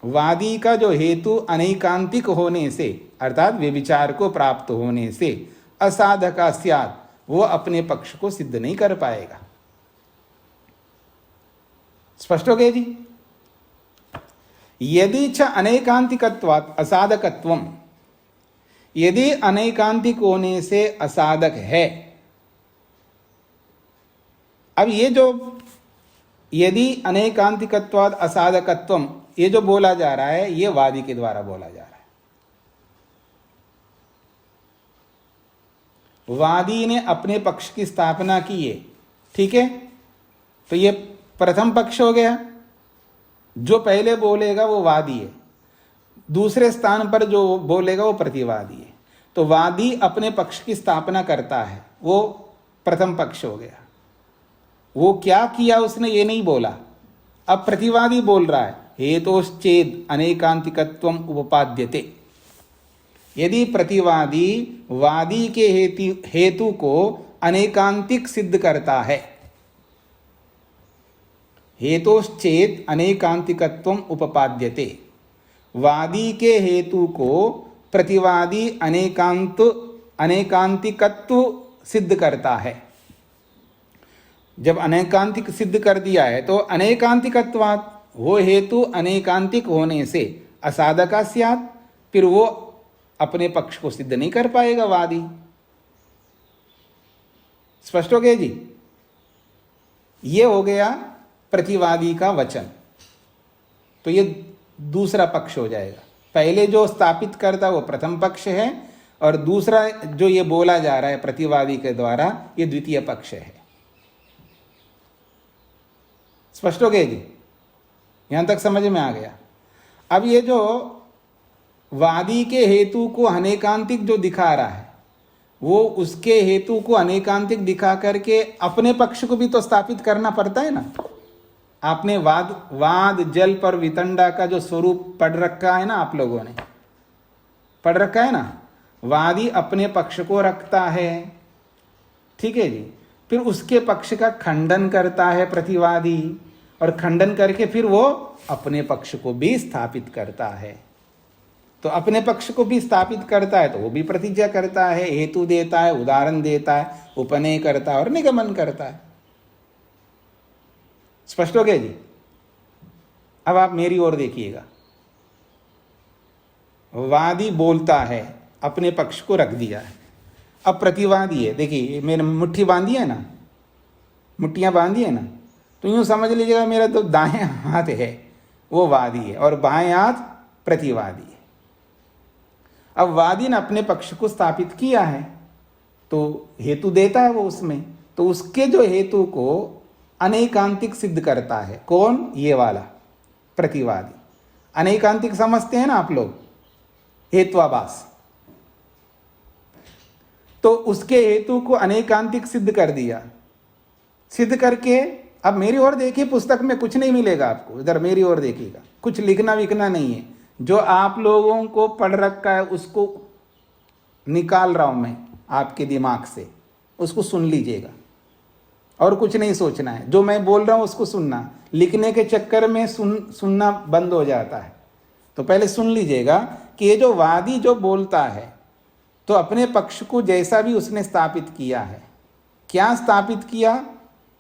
वादी का जो हेतु अनेकांतिक होने से, अर्थात व्यभिचार को प्राप्त होने से, असाधका स्यात्, वो अपने पक्ष को सिद्ध नहीं कर पाएगा। स्पष्ट हो गया जी। यदि च अनेकांतिकत्वात् असाधकत्वम, यदि अनेकांतिक होने से असाधक है, अब ये जो यदि अनेकांतिकत्वाद असाधकत्वम, ये जो बोला जा रहा है ये वादी के द्वारा बोला जा रहा है। वादी ने अपने पक्ष की स्थापना की है, ठीक है। तो ये प्रथम पक्ष हो गया, जो पहले बोलेगा वो वादी है, दूसरे स्थान पर जो बोलेगा वो प्रतिवादी है। तो वादी अपने पक्ष की स्थापना करता है, वो प्रथम पक्ष हो गया। वो क्या किया उसने ये नहीं बोला। अब प्रतिवादी बोल रहा है हेतोश्चेद अनेकांतिकत्वम उपपाद्यते। यदि प्रतिवादी वादी के हेतु को अनेकांतिक सिद्ध करता है, हेतोश्चेद अनेकांतिकत्वम उपपाद्यते, वादी के हेतु को प्रतिवादी अनेकांतिकत्व सिद्ध करता है। जब अनेकांतिक सिद्ध कर दिया है तो अनेकांतिकत्वात्, वो हेतु अनेकांतिक होने से असाधका स्यात्, फिर वो अपने पक्ष को सिद्ध नहीं कर पाएगा वादी। स्पष्ट हो गया जी। ये हो गया प्रतिवादी का वचन। तो ये दूसरा पक्ष हो जाएगा। पहले जो स्थापित करता वो प्रथम पक्ष है, और दूसरा जो ये बोला जा रहा है प्रतिवादी के द्वारा ये द्वितीय पक्ष है। स्पष्ट हो गया जी, यहां तक समझ में आ गया। अब ये जो वादी के हेतु को अनेकांतिक जो दिखा रहा है, वो उसके हेतु को अनेकांतिक दिखा करके अपने पक्ष को भी तो स्थापित करना पड़ता है ना। आपने वाद जल पर वितंडा का जो स्वरूप पढ़ रखा है ना, आप लोगों ने पढ़ रखा है ना। वादी अपने पक्ष को रखता है, ठीक है जी, फिर उसके पक्ष का खंडन करता है प्रतिवादी, और खंडन करके फिर वो अपने पक्ष को भी स्थापित करता है। तो अपने पक्ष को भी स्थापित करता है तो वो भी प्रतिज्ञा करता है, हेतु देता है, उदाहरण देता है, उपनय करता है और निगमन करता है। स्पष्ट हो गया जी। अब आप मेरी ओर देखिएगा। वादी बोलता है, अपने पक्ष को रख दिया है। अब प्रतिवादी है, देखिए मैंने मुट्ठी बांधी है ना, मुट्ठियां बांधी है ना, तो यूं समझ लीजिएगा मेरा तो दाएं हाथ है वो वादी है और बाएं हाथ प्रतिवादी है। अब वादी ने अपने पक्ष को स्थापित किया है तो हेतु देता है वो उसमें, तो उसके जो हेतु को अनेकांतिक सिद्ध करता है। कौन? ये वाला प्रतिवादी। अनेकांतिक समझते हैं ना आप लोग, हेत्वाभास। तो उसके हेतु को अनेकांतिक सिद्ध कर दिया। सिद्ध करके अब मेरी ओर देखिए, पुस्तक में कुछ नहीं मिलेगा आपको, इधर मेरी ओर देखिएगा, कुछ लिखना विखना नहीं है। जो आप लोगों को पढ़ रखा है उसको निकाल रहा हूं मैं आपके दिमाग से, उसको सुन लीजिएगा और कुछ नहीं सोचना है। जो मैं बोल रहा हूं उसको सुनना, लिखने के चक्कर में सुनना बंद हो जाता है। तो पहले सुन लीजिएगा कि ये जो वादी जो बोलता है तो अपने पक्ष को जैसा भी उसने स्थापित किया है, क्या स्थापित किया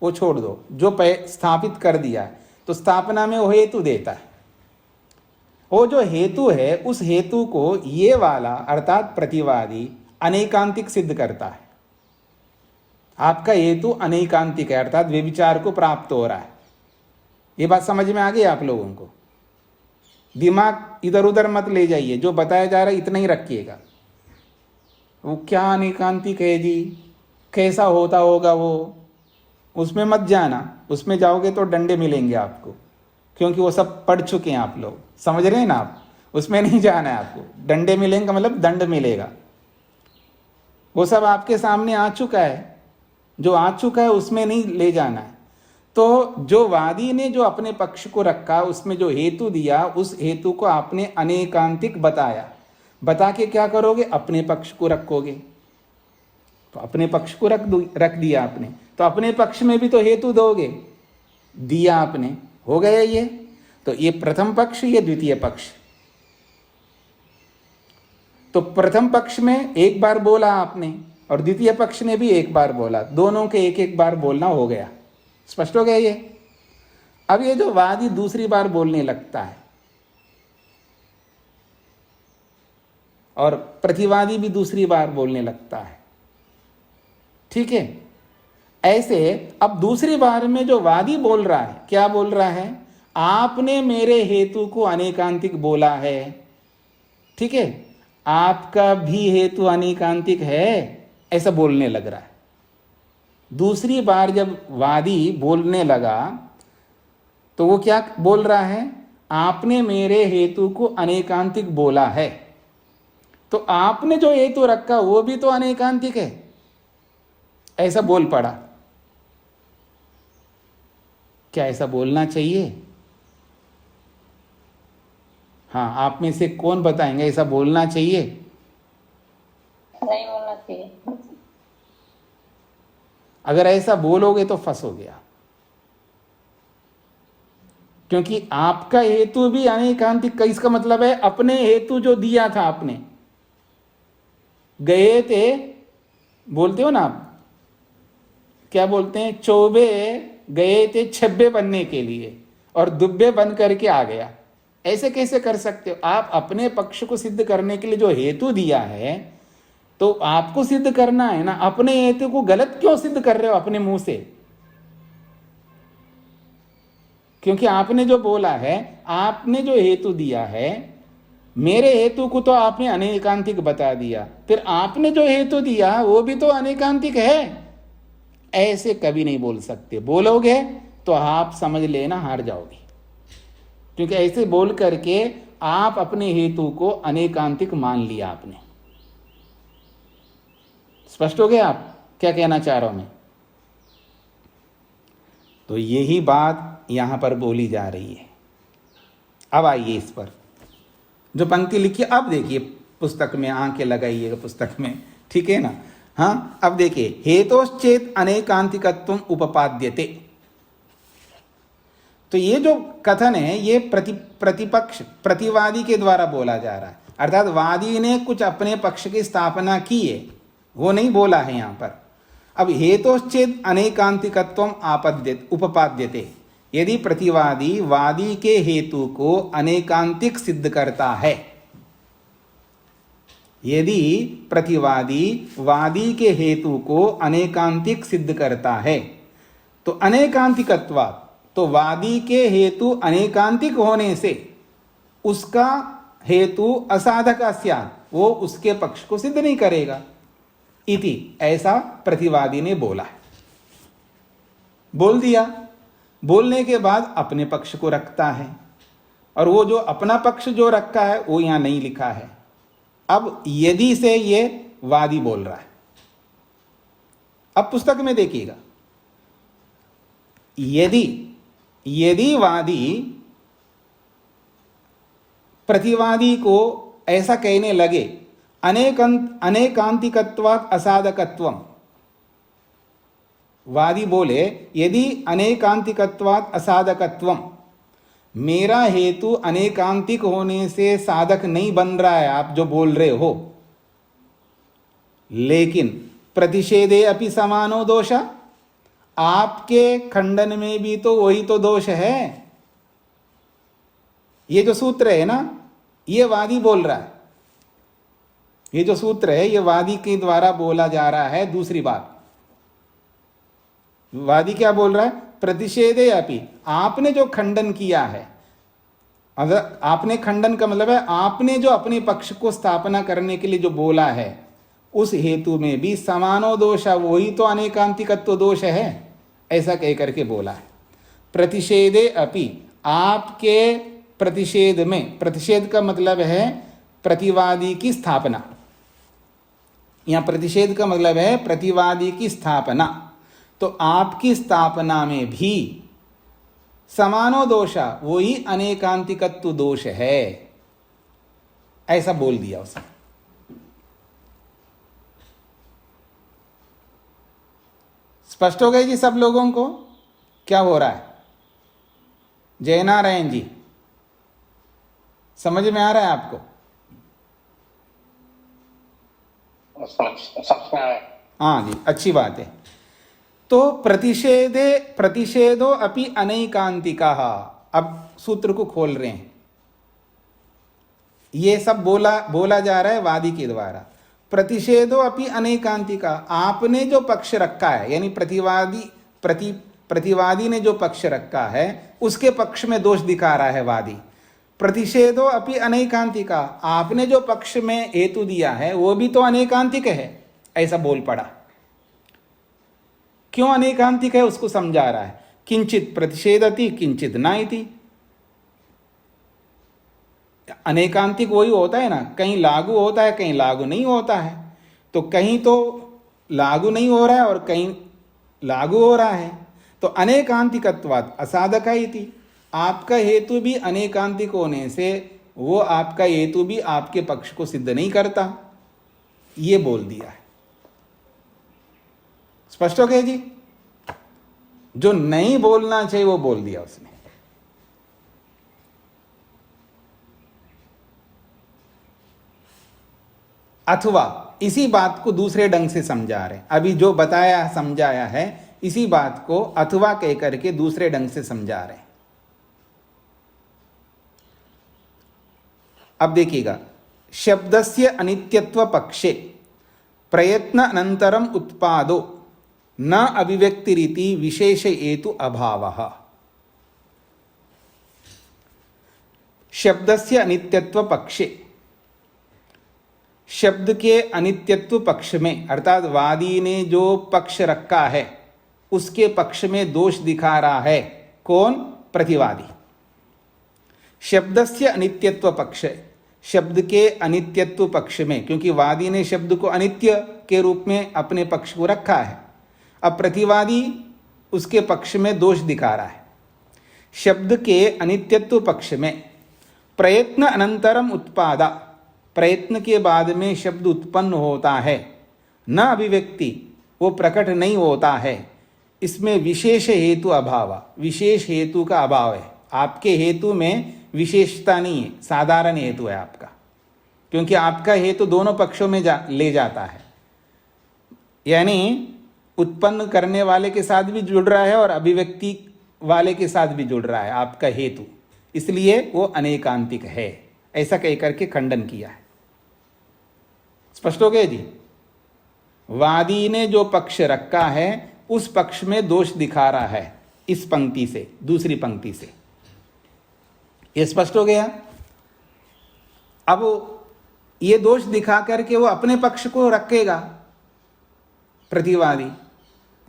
वो छोड़ दो, जो स्थापित कर दिया है तो स्थापना में वो हेतु देता है। वो जो हेतु है उस हेतु को ये वाला अर्थात प्रतिवादी अनेकांतिक सिद्ध करता है। आपका हेतु अनेकांतिक है अर्थात व्यभिचार को प्राप्त हो रहा है। ये बात समझ में आ गई आप लोगों को? दिमाग इधर उधर मत ले जाइए, जो बताया जा रहा है इतना ही रखिएगा। वो क्या अनेकांतिक है जी, कैसा होता होगा वो, उसमें मत जाना। उसमें जाओगे तो डंडे मिलेंगे आपको, क्योंकि वो सब पढ़ चुके हैं आप लोग, समझ रहे हैं ना आप। उसमें नहीं जाना है आपको, डंडे मिलेंगे मतलब दंड मिलेगा। वो सब आपके सामने आ चुका है, जो आ चुका है उसमें नहीं ले जाना है। तो जो वादी ने जो अपने पक्ष को रखा, उसमें जो हेतु दिया, उस हेतु को आपने अनेकांतिक बताया। बता के क्या करोगे? अपने पक्ष को रखोगे। तो अपने पक्ष को रख दिया आपने, तो अपने पक्ष में भी तो हेतु दोगे, दिया आपने, हो गया ये। तो ये प्रथम पक्ष, ये द्वितीय पक्ष। तो प्रथम पक्ष में एक बार बोला आपने और द्वितीय पक्ष ने भी एक बार बोला, दोनों के एक एक बार बोलना हो गया। स्पष्ट हो गया ये? अब ये जो वादी दूसरी बार बोलने लगता है और प्रतिवादी भी दूसरी बार बोलने लगता है, ठीक है। ऐसे अब दूसरी बार में जो वादी बोल रहा है, क्या बोल रहा है? आपने मेरे हेतु को अनेकांतिक बोला है, ठीक है, आपका भी हेतु अनेकांतिक है, ऐसा बोलने लग रहा है। दूसरी बार जब वादी बोलने लगा तो वो क्या बोल रहा है? आपने मेरे हेतु को अनेकांतिक बोला है, तो आपने जो हेतु रखा वो भी तो अनेकांतिक है, ऐसा बोल पड़ा। क्या ऐसा बोलना चाहिए? हाँ, आप में से कौन बताएंगे ऐसा बोलना चाहिए? नहीं बोलना चाहिए। अगर ऐसा बोलोगे तो फंसोगे आप, क्योंकि आपका हेतु भी अनेकांतिक का। इसका मतलब है अपने हेतु जो दिया था, आपने गए थे, बोलते हो ना आप, क्या बोलते हैं, चौबे गए थे छब्बे बनने के लिए और दुब्बे बन करके आ गया। ऐसे कैसे कर सकते हो? आप अपने पक्ष को सिद्ध करने के लिए जो हेतु दिया है तो आपको सिद्ध करना है ना। अपने हेतु को गलत क्यों सिद्ध कर रहे हो अपने मुंह से? क्योंकि आपने जो बोला है, आपने जो हेतु दिया है, मेरे हेतु को तो आपने अनेकांतिक बता दिया, फिर आपने जो हेतु दिया वो भी तो अनेकांतिक है। ऐसे कभी नहीं बोल सकते। बोलोगे तो आप समझ लेना हार जाओगे, क्योंकि ऐसे बोल करके आप अपने हेतु को अनेकांतिक मान लिया आपने। स्पष्ट हो गया आप क्या कहना चाह रहा हूं मैं? तो यही बात यहां पर बोली जा रही है। अब आइए इस पर जो पंक्ति लिखी, अब देखिए पुस्तक में, आंखें लगाइएगा पुस्तक में, ठीक है ना। हाँ, अब देखिए, हेतोश्चेत अनेकांतिकत्वम उपपाद्यते। तो ये जो कथन है ये प्रतिपक्ष प्रतिवादी के द्वारा बोला जा रहा है, अर्थात वादी ने कुछ अपने पक्ष की स्थापना की है, वो नहीं बोला है यहां पर। अब हेतोश्चेत अनेकांतिकत्वम उपपाद्यते, यदि प्रतिवादी वादी के हेतु को अनेकांतिक सिद्ध करता है, यदि प्रतिवादी वादी के हेतु को अनेकांतिक सिद्ध करता है, तो अनेकांतिकत्वात्, तो वादी के हेतु अनेकांतिक होने से उसका हेतु असाधक स्यात्, वो उसके पक्ष को सिद्ध नहीं करेगा इति, ऐसा प्रतिवादी ने बोला है। बोल दिया, बोलने के बाद अपने पक्ष को रखता है, और वो जो अपना पक्ष जो रखा है वो यहां नहीं लिखा है। अब यदि से ये वादी बोल रहा है। अब पुस्तक में देखिएगा, यदि वादी प्रतिवादी को ऐसा कहने लगे अनेकांतिकत्वात् असाधकत्वम, वादी बोले यदि अनेकांतिकत्वात् असाधकत्वम, मेरा हेतु अनेकांतिक होने से साधक नहीं बन रहा है आप जो बोल रहे हो, लेकिन प्रतिषेधे अपि समानो दोष, आपके खंडन में भी तो वही तो दोष है। ये जो सूत्र है ना, ये वादी बोल रहा है, ये जो सूत्र है ये वादी के द्वारा बोला जा रहा है। दूसरी बात, वादी क्या बोल रहा है? प्रतिषेधे अपि, आपने जो खंडन किया है, अगर आपने खंडन का मतलब है आपने जो अपने पक्ष को स्थापना करने के लिए जो बोला है, उस हेतु में भी समानो दोष, वही तो अनेकांतिकत्व दोष है, ऐसा कह करके बोला है। प्रतिषेधे अपि, आपके प्रतिषेध में, प्रतिषेध का मतलब है प्रतिवादी की स्थापना, यहां प्रतिषेध का मतलब है प्रतिवादी की स्थापना, तो आपकी स्थापना में भी समानो दोषा, वही अनेकांतिकत्व दोष है, ऐसा बोल दिया उसने। स्पष्ट हो गए जी सब लोगों को क्या हो रहा है? जयनारायण जी, समझ में आ रहा है आपको? हाँ जी, अच्छी बात है। तो प्रतिषेधो अपि अनैकांतिकः, अब सूत्र को खोल रहे हैं। ये सब बोला जा रहा है वादी के द्वारा। प्रतिषेधो अपि अनेकांतिका, आपने जो पक्ष रखा है यानी प्रतिवादी ने जो पक्ष रखा है उसके पक्ष में दोष दिखा रहा है वादी। प्रतिषेधो अपि अनेकांतिका, आपने जो पक्ष में हेतु दिया है वो भी तो अनेकांतिक है, ऐसा बोल पड़ा। क्यों अनेकांतिक है उसको समझा रहा है। किंचित प्रतिषेधति किंचित न इति। अनेकांतिक वही होता है ना, कहीं लागू होता है कहीं लागू नहीं होता है। तो कहीं तो लागू नहीं हो रहा है और कहीं लागू हो रहा है। तो अनेकांतिकत्वात् असाधक इति, आपका हेतु भी अनेकांतिक होने से वो आपका हेतु भी आपके पक्ष को सिद्ध नहीं करता, ये बोल दिया है। स्पष्ट हो गया जी। जो नहीं बोलना चाहिए वो बोल दिया उसने। अथवा इसी बात को दूसरे ढंग से समझा रहे, अभी जो बताया समझाया है इसी बात को अथवा कह करके दूसरे ढंग से समझा रहे। अब देखिएगा, शब्दस्य अनित्यत्व पक्षे प्रयत्न अनंतरम उत्पादो न अभिव्यक्तिरिति विशेष हेतु अभावः। शब्दस्य अनित्यत्व पक्षे, शब्द के अनित्यत्व पक्ष में अर्थात वादी ने जो पक्ष रखा है उसके पक्ष में दोष दिखा रहा है कौन? प्रतिवादी। शब्दस्य अनित्यत्व पक्ष, शब्द के अनित्यत्व पक्ष में, क्योंकि वादी ने शब्द को अनित्य के रूप में अपने पक्ष को रखा है, अब प्रतिवादी उसके पक्ष में दोष दिखा रहा है। शब्द के अनित्यत्व पक्ष में प्रयत्न अनंतरम उत्पादा, प्रयत्न के बाद में शब्द उत्पन्न होता है, न अभिव्यक्ति, वो प्रकट नहीं होता है, इसमें विशेष हेतु अभाव, विशेष हेतु का अभाव है। आपके हेतु में विशेषता नहीं है, साधारण हेतु है आपका, क्योंकि आपका हेतु दोनों पक्षों में ले जाता है, यानी उत्पन्न करने वाले के साथ भी जुड़ रहा है और अभिव्यक्ति वाले के साथ भी जुड़ रहा है आपका हेतु, इसलिए वो अनेकांतिक है, ऐसा कह करके खंडन किया है। स्पष्ट हो गया जी। वादी ने जो पक्ष रखा है उस पक्ष में दोष दिखा रहा है इस पंक्ति से, दूसरी पंक्ति से, ये स्पष्ट हो गया। अब ये दोष दिखा करके वो अपने पक्ष को रखेगा प्रतिवादी,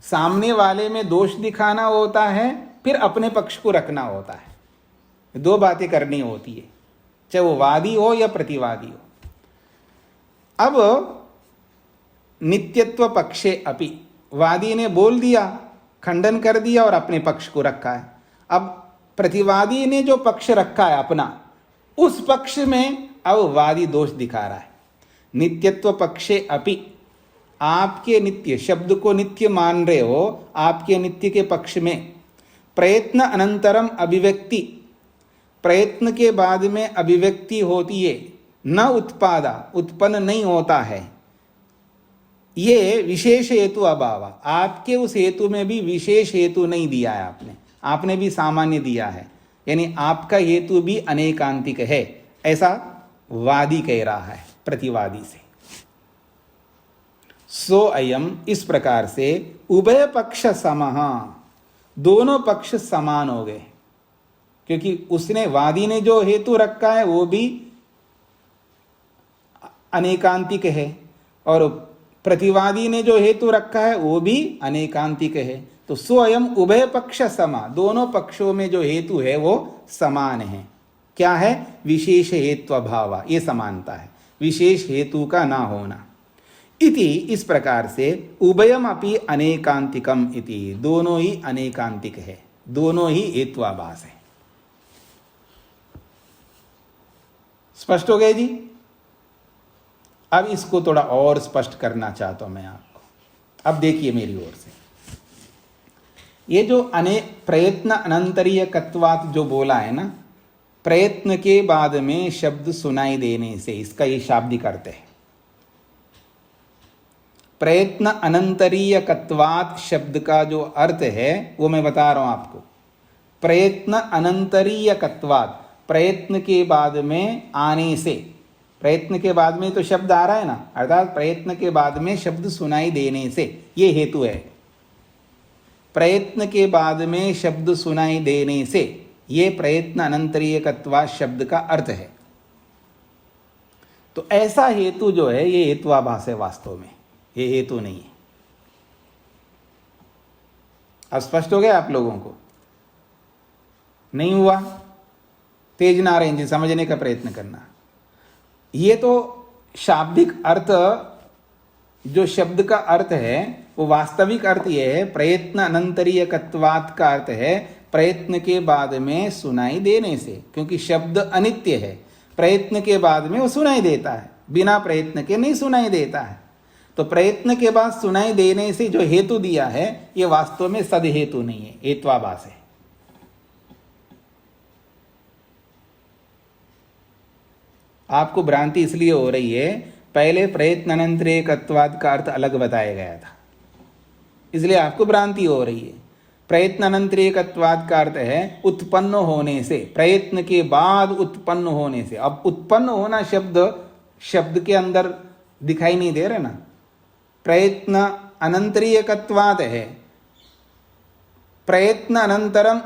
सामने वाले में दोष दिखाना होता है फिर अपने पक्ष को रखना होता है, दो बातें करनी होती है, चाहे वो वादी हो या प्रतिवादी हो। अब नित्यत्व पक्षे अपि, वादी ने बोल दिया, खंडन कर दिया और अपने पक्ष को रखा है। अब प्रतिवादी ने जो पक्ष रखा है अपना, उस पक्ष में अब वादी दोष दिखा रहा है। नित्यत्व पक्षे अपि, आपके नित्य शब्द को नित्य मान रहे हो, आपके नित्य के पक्ष में प्रयत्न अनंतरम अभिव्यक्ति, प्रयत्न के बाद में अभिव्यक्ति होती है, न उत्पादा, उत्पन्न नहीं होता है, ये विशेष हेतु अभाव, आपके उस हेतु में भी विशेष हेतु नहीं दिया है आपने भी सामान्य दिया है, यानी आपका हेतु भी अनेकांतिक है, ऐसा वादी कह रहा है प्रतिवादी से। सो अयम, इस प्रकार से उभय पक्ष समः, दोनों पक्ष समान हो गए, क्योंकि उसने, वादी ने जो हेतु रखा है वो भी अनेकांतिक है और प्रतिवादी ने जो हेतु रखा है वो भी अनेकांतिक है। तो स्वयं उभय पक्ष समा, दोनों पक्षों में जो हेतु है वो समान है। क्या है? विशेष हेतु अभाव, ये समानता है, विशेष हेतु का ना होना। इति, इस प्रकार से उभयम अपि अनेकांतिकम इति, दोनों ही अनेकांतिक है, दोनों ही हेत्वाभास है। स्पष्ट हो गए जी। अब इसको थोड़ा और स्पष्ट करना चाहता हूं मैं आपको। अब देखिए मेरी ओर से, ये जो प्रयत्न अनंतरीयकत्वात् जो बोला है ना, प्रयत्न के बाद में शब्द सुनाई देने से, इसका ये शाब्दिक अर्थ है। प्रयत्न अनंतरीयकत्वात् शब्द का जो अर्थ है वो मैं बता रहा हूं आपको। प्रयत्न अनंतरीयकत्वात्, प्रयत्न के बाद में आने से, प्रयत्न के बाद में तो शब्द आ रहा है ना, अर्थात प्रयत्न के बाद में शब्द सुनाई देने से, ये हेतु है। प्रयत्न के बाद में शब्द सुनाई देने से, ये प्रयत्न अनंतरीयकत्वा शब्द का अर्थ है। तो ऐसा हेतु जो है ये हेतुआभास है, वास्तव में ये हेतु नहीं है। अब स्पष्ट हो गया आप लोगों को? नहीं हुआ? तेज नारायण जी, समझने का प्रयत्न करना। ये तो शाब्दिक अर्थ, जो शब्द का अर्थ है वो वास्तविक अर्थ ये है, प्रयत्न अनंतरीयकत्वात् का अर्थ है प्रयत्न के बाद में सुनाई देने से, क्योंकि शब्द अनित्य है, प्रयत्न के बाद में वो सुनाई देता है, बिना प्रयत्न के नहीं सुनाई देता है। तो प्रयत्न के बाद सुनाई देने से जो हेतु दिया है ये वास्तव में सद हेतु नहीं है, हेत्वाभास है। आपको भ्रांति इसलिए हो रही है, पहले प्रयत्न अनंतरीयकत्वात् का अर्थ अलग बताया गया था, इसलिए आपको भ्रांति हो रही है। प्रयत्न अनंतरीयकत्वात् का अर्थ है उत्पन्न होने से, प्रयत्न के बाद उत्पन्न होने से। अब उत्पन्न होना शब्द के अंदर दिखाई नहीं दे रहा ना, प्रयत्न अनंतरीयकत्वात् है, प्रयत्न अनंतरम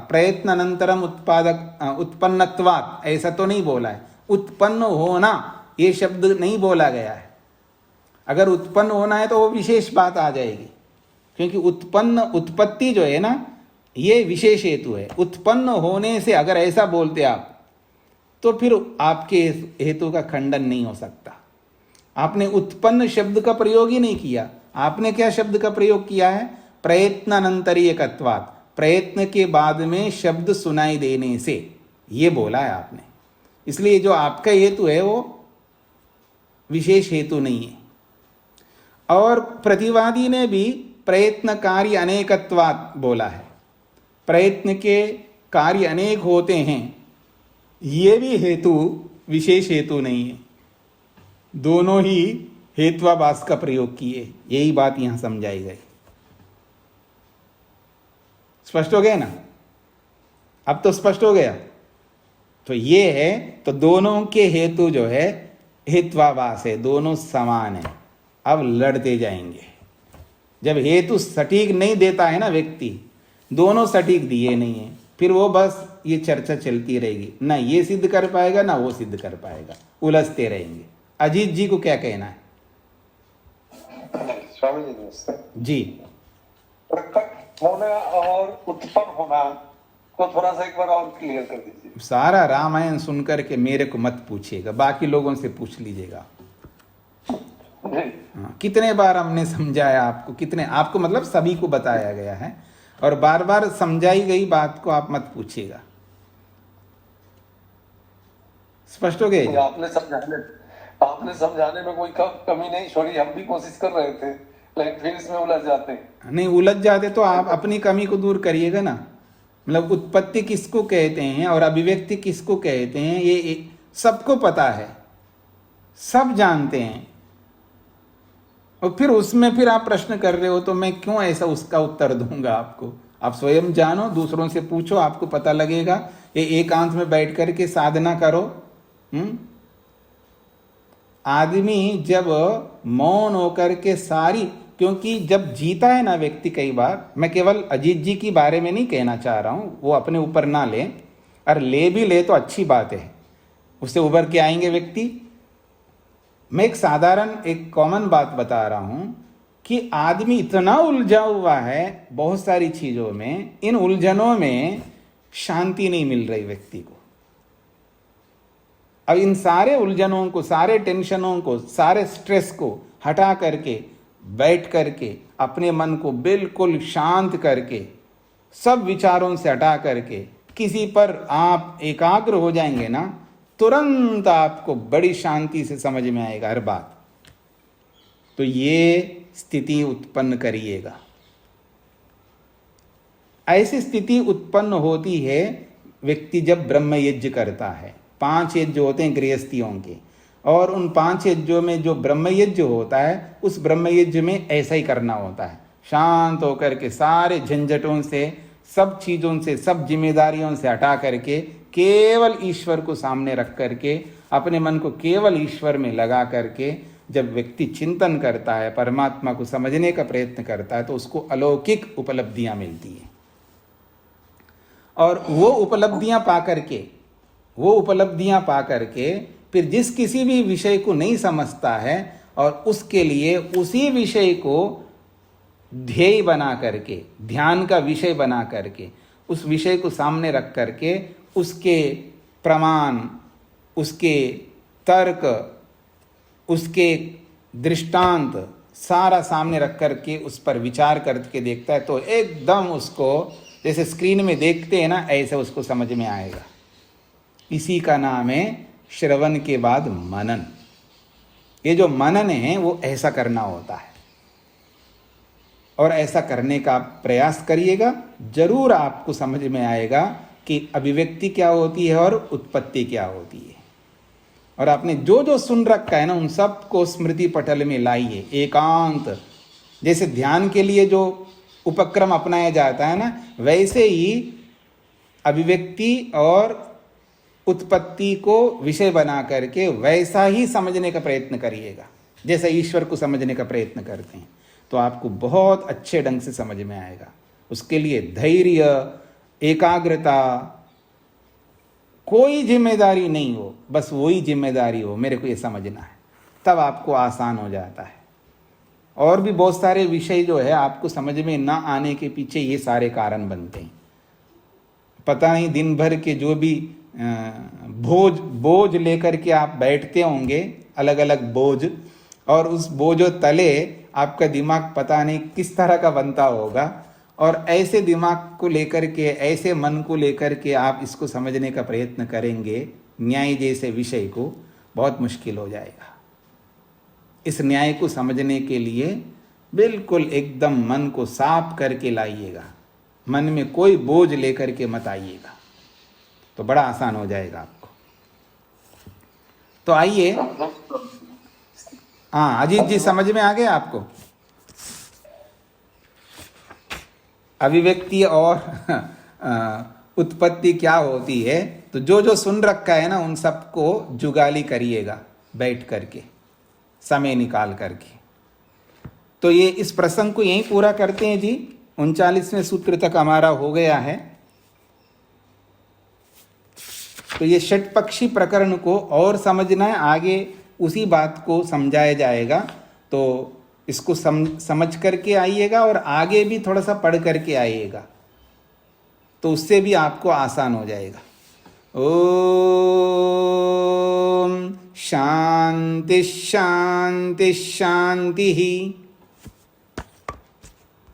प्रयत्न अनंतरम उत्पन्नत्वात् ऐसा तो नहीं बोला है। उत्पन्न होना ये शब्द नहीं बोला गया है। अगर उत्पन्न होना है तो वो विशेष बात आ जाएगी, क्योंकि उत्पत्ति जो है ना ये विशेष हेतु है। उत्पन्न होने से अगर ऐसा बोलते आप तो फिर आपके हेतु का खंडन नहीं हो सकता। आपने उत्पन्न शब्द का प्रयोग ही नहीं किया, आपने क्या शब्द का प्रयोग किया है? प्रयत्न अनंतरीयकत्वात्, प्रयत्न के बाद में शब्द सुनाई देने से, ये बोला है आपने। इसलिए जो आपका हेतु है वो विशेष हेतु नहीं है। और प्रतिवादी ने भी प्रयत्न कार्य अनेकत्वात् बोला है, प्रयत्न के कार्य अनेक होते हैं, ये भी हेतु विशेष हेतु नहीं है। दोनों ही हेत्वाभास का प्रयोग किए, यही बात यहां समझाई गई। स्पष्ट हो गया ना? अब तो स्पष्ट हो गया। तो ये है, तो दोनों के हेतु जो है हेत्वाभास है, दोनों समान है। अब लड़ते जाएंगे। जब हेतु सटीक नहीं देता है ना व्यक्ति, दोनों सटीक दिए नहीं है, फिर वो बस ये चर्चा चलती रहेगी, ना ये सिद्ध कर पाएगा ना वो सिद्ध कर पाएगा, उलझते रहेंगे। अजीत जी को क्या कहना है? स्वामी जी नमस्ते जी। प्रकट होना और उत्पन्न होना को थोड़ा सा एक बार और क्लियर कर दीजिए। सारा रामायण सुनकर के मेरे को मत पूछिएगा, बाकी लोगों से पूछ लीजिएगा। हाँ, कितने बार हमने समझाया आपको, कितने आपको मतलब सभी को बताया गया है, और बार बार समझाई गई बात को आप मत पूछिएगा। स्पष्ट हो गया? आपने समझाने में कोई कमी नहीं छोड़ी, हम भी कोशिश कर रहे थे, लेकिन फिर इसमें उलझ जाते हैं। नहीं उलझ जाते तो आप अपनी कमी को दूर करिएगा ना। मतलब उत्पत्ति किसको कहते हैं और अभिव्यक्ति किसको कहते हैं ये सबको पता है, सब जानते हैं, और फिर उसमें फिर आप प्रश्न कर रहे हो तो मैं क्यों ऐसा उसका उत्तर दूंगा आपको? आप स्वयं जानो, दूसरों से पूछो, आपको पता लगेगा। ये एकांत में बैठ कर के साधना करो। आदमी जब मौन होकर के सारी, क्योंकि जब जीता है ना व्यक्ति, कई बार, मैं केवल अजीत जी के बारे में नहीं कहना चाह रहा हूं, वो अपने ऊपर ना ले, और ले भी ले तो अच्छी बात है, उससे उभर के आएंगे व्यक्ति। मैं एक साधारण एक कॉमन बात बता रहा हूं कि आदमी इतना उलझा हुआ है बहुत सारी चीजों में, इन उलझनों में शांति नहीं मिल रही व्यक्ति को। अब इन सारे उलझनों को, सारे टेंशनों को, सारे स्ट्रेस को हटा करके, बैठ करके, अपने मन को बिल्कुल शांत करके, सब विचारों से हटा करके किसी पर आप एकाग्र हो जाएंगे ना, तुरंत आपको बड़ी शांति से समझ में आएगा हर बात। तो ये स्थिति उत्पन्न करिएगा। ऐसी स्थिति उत्पन्न होती है व्यक्ति जब ब्रह्म यज्ञ करता है। 5 यज्ञ होते हैं गृहस्थियों के, और उन 5 यज्ञों में जो ब्रह्म यज्ञ होता है, उस ब्रह्म यज्ञ में ऐसा ही करना होता है, शांत होकर के, सारे झंझटों से, सब चीज़ों से, सब जिम्मेदारियों से हटा करके केवल ईश्वर को सामने रख करके, अपने मन को केवल ईश्वर में लगा करके जब व्यक्ति चिंतन करता है, परमात्मा को समझने का प्रयत्न करता है, तो उसको अलौकिक उपलब्धियां मिलती हैं। और वो उपलब्धियां पा करके फिर जिस किसी भी विषय को नहीं समझता है और उसके लिए उसी विषय को ध्येय बना करके, ध्यान का विषय बना करके, उस विषय को सामने रख करके उसके प्रमाण, उसके तर्क, उसके दृष्टांत सारा सामने रख करके उस पर विचार करके देखता है, तो एकदम उसको जैसे स्क्रीन में देखते हैं ना, ऐसे उसको समझ में आएगा। इसी का नाम है श्रवण के बाद मनन। ये जो मनन है वो ऐसा करना होता है, और ऐसा करने का प्रयास करिएगा, जरूर आपको समझ में आएगा कि अभिव्यक्ति क्या होती है और उत्पत्ति क्या होती है। और आपने जो जो सुन रखा है ना, उन सब को स्मृति पटल में लाइए। एकांत, जैसे ध्यान के लिए जो उपक्रम अपनाया जाता है ना, वैसे ही अभिव्यक्ति और उत्पत्ति को विषय बना करके वैसा ही समझने का प्रयत्न करिएगा, जैसे ईश्वर को समझने का प्रयत्न करते हैं, तो आपको बहुत अच्छे ढंग से समझ में आएगा। उसके लिए धैर्य, एकाग्रता, कोई जिम्मेदारी नहीं हो, बस वही जिम्मेदारी हो, मेरे को ये समझना है, तब आपको आसान हो जाता है। और भी बहुत सारे विषय जो है आपको समझ में ना आने के पीछे ये सारे बनते हैं। पता नहीं दिन भर के जो भी बोझ लेकर के आप बैठते होंगे, अलग अलग बोझ, और उस बोझों तले आपका दिमाग पता नहीं किस तरह का बनता होगा, और ऐसे दिमाग को लेकर के, ऐसे मन को लेकर के आप इसको समझने का प्रयत्न करेंगे, न्याय जैसे विषय को, बहुत मुश्किल हो जाएगा। इस न्याय को समझने के लिए बिल्कुल एकदम मन को साफ करके लाइएगा, मन में कोई बोझ लेकर के मत आइएगा, तो बड़ा आसान हो जाएगा आपको। तो आइए, हाँ अजीत जी, समझ में आ गया आपको अभिव्यक्ति और उत्पत्ति क्या होती है? तो जो जो सुन रखा है ना, उन सबको जुगाली करिएगा बैठ करके, समय निकाल करके। तो ये इस प्रसंग को यहीं पूरा करते हैं जी। 39वें सूत्र तक हमारा हो गया है। तो ये षटपक्षी प्रकरण को और समझना है, आगे उसी बात को समझाया जाएगा। तो इसको समझ करके आइएगा और आगे भी थोड़ा सा पढ़ करके आइएगा, तो उससे भी आपको आसान हो जाएगा। ओम शांति शांति शांति ही।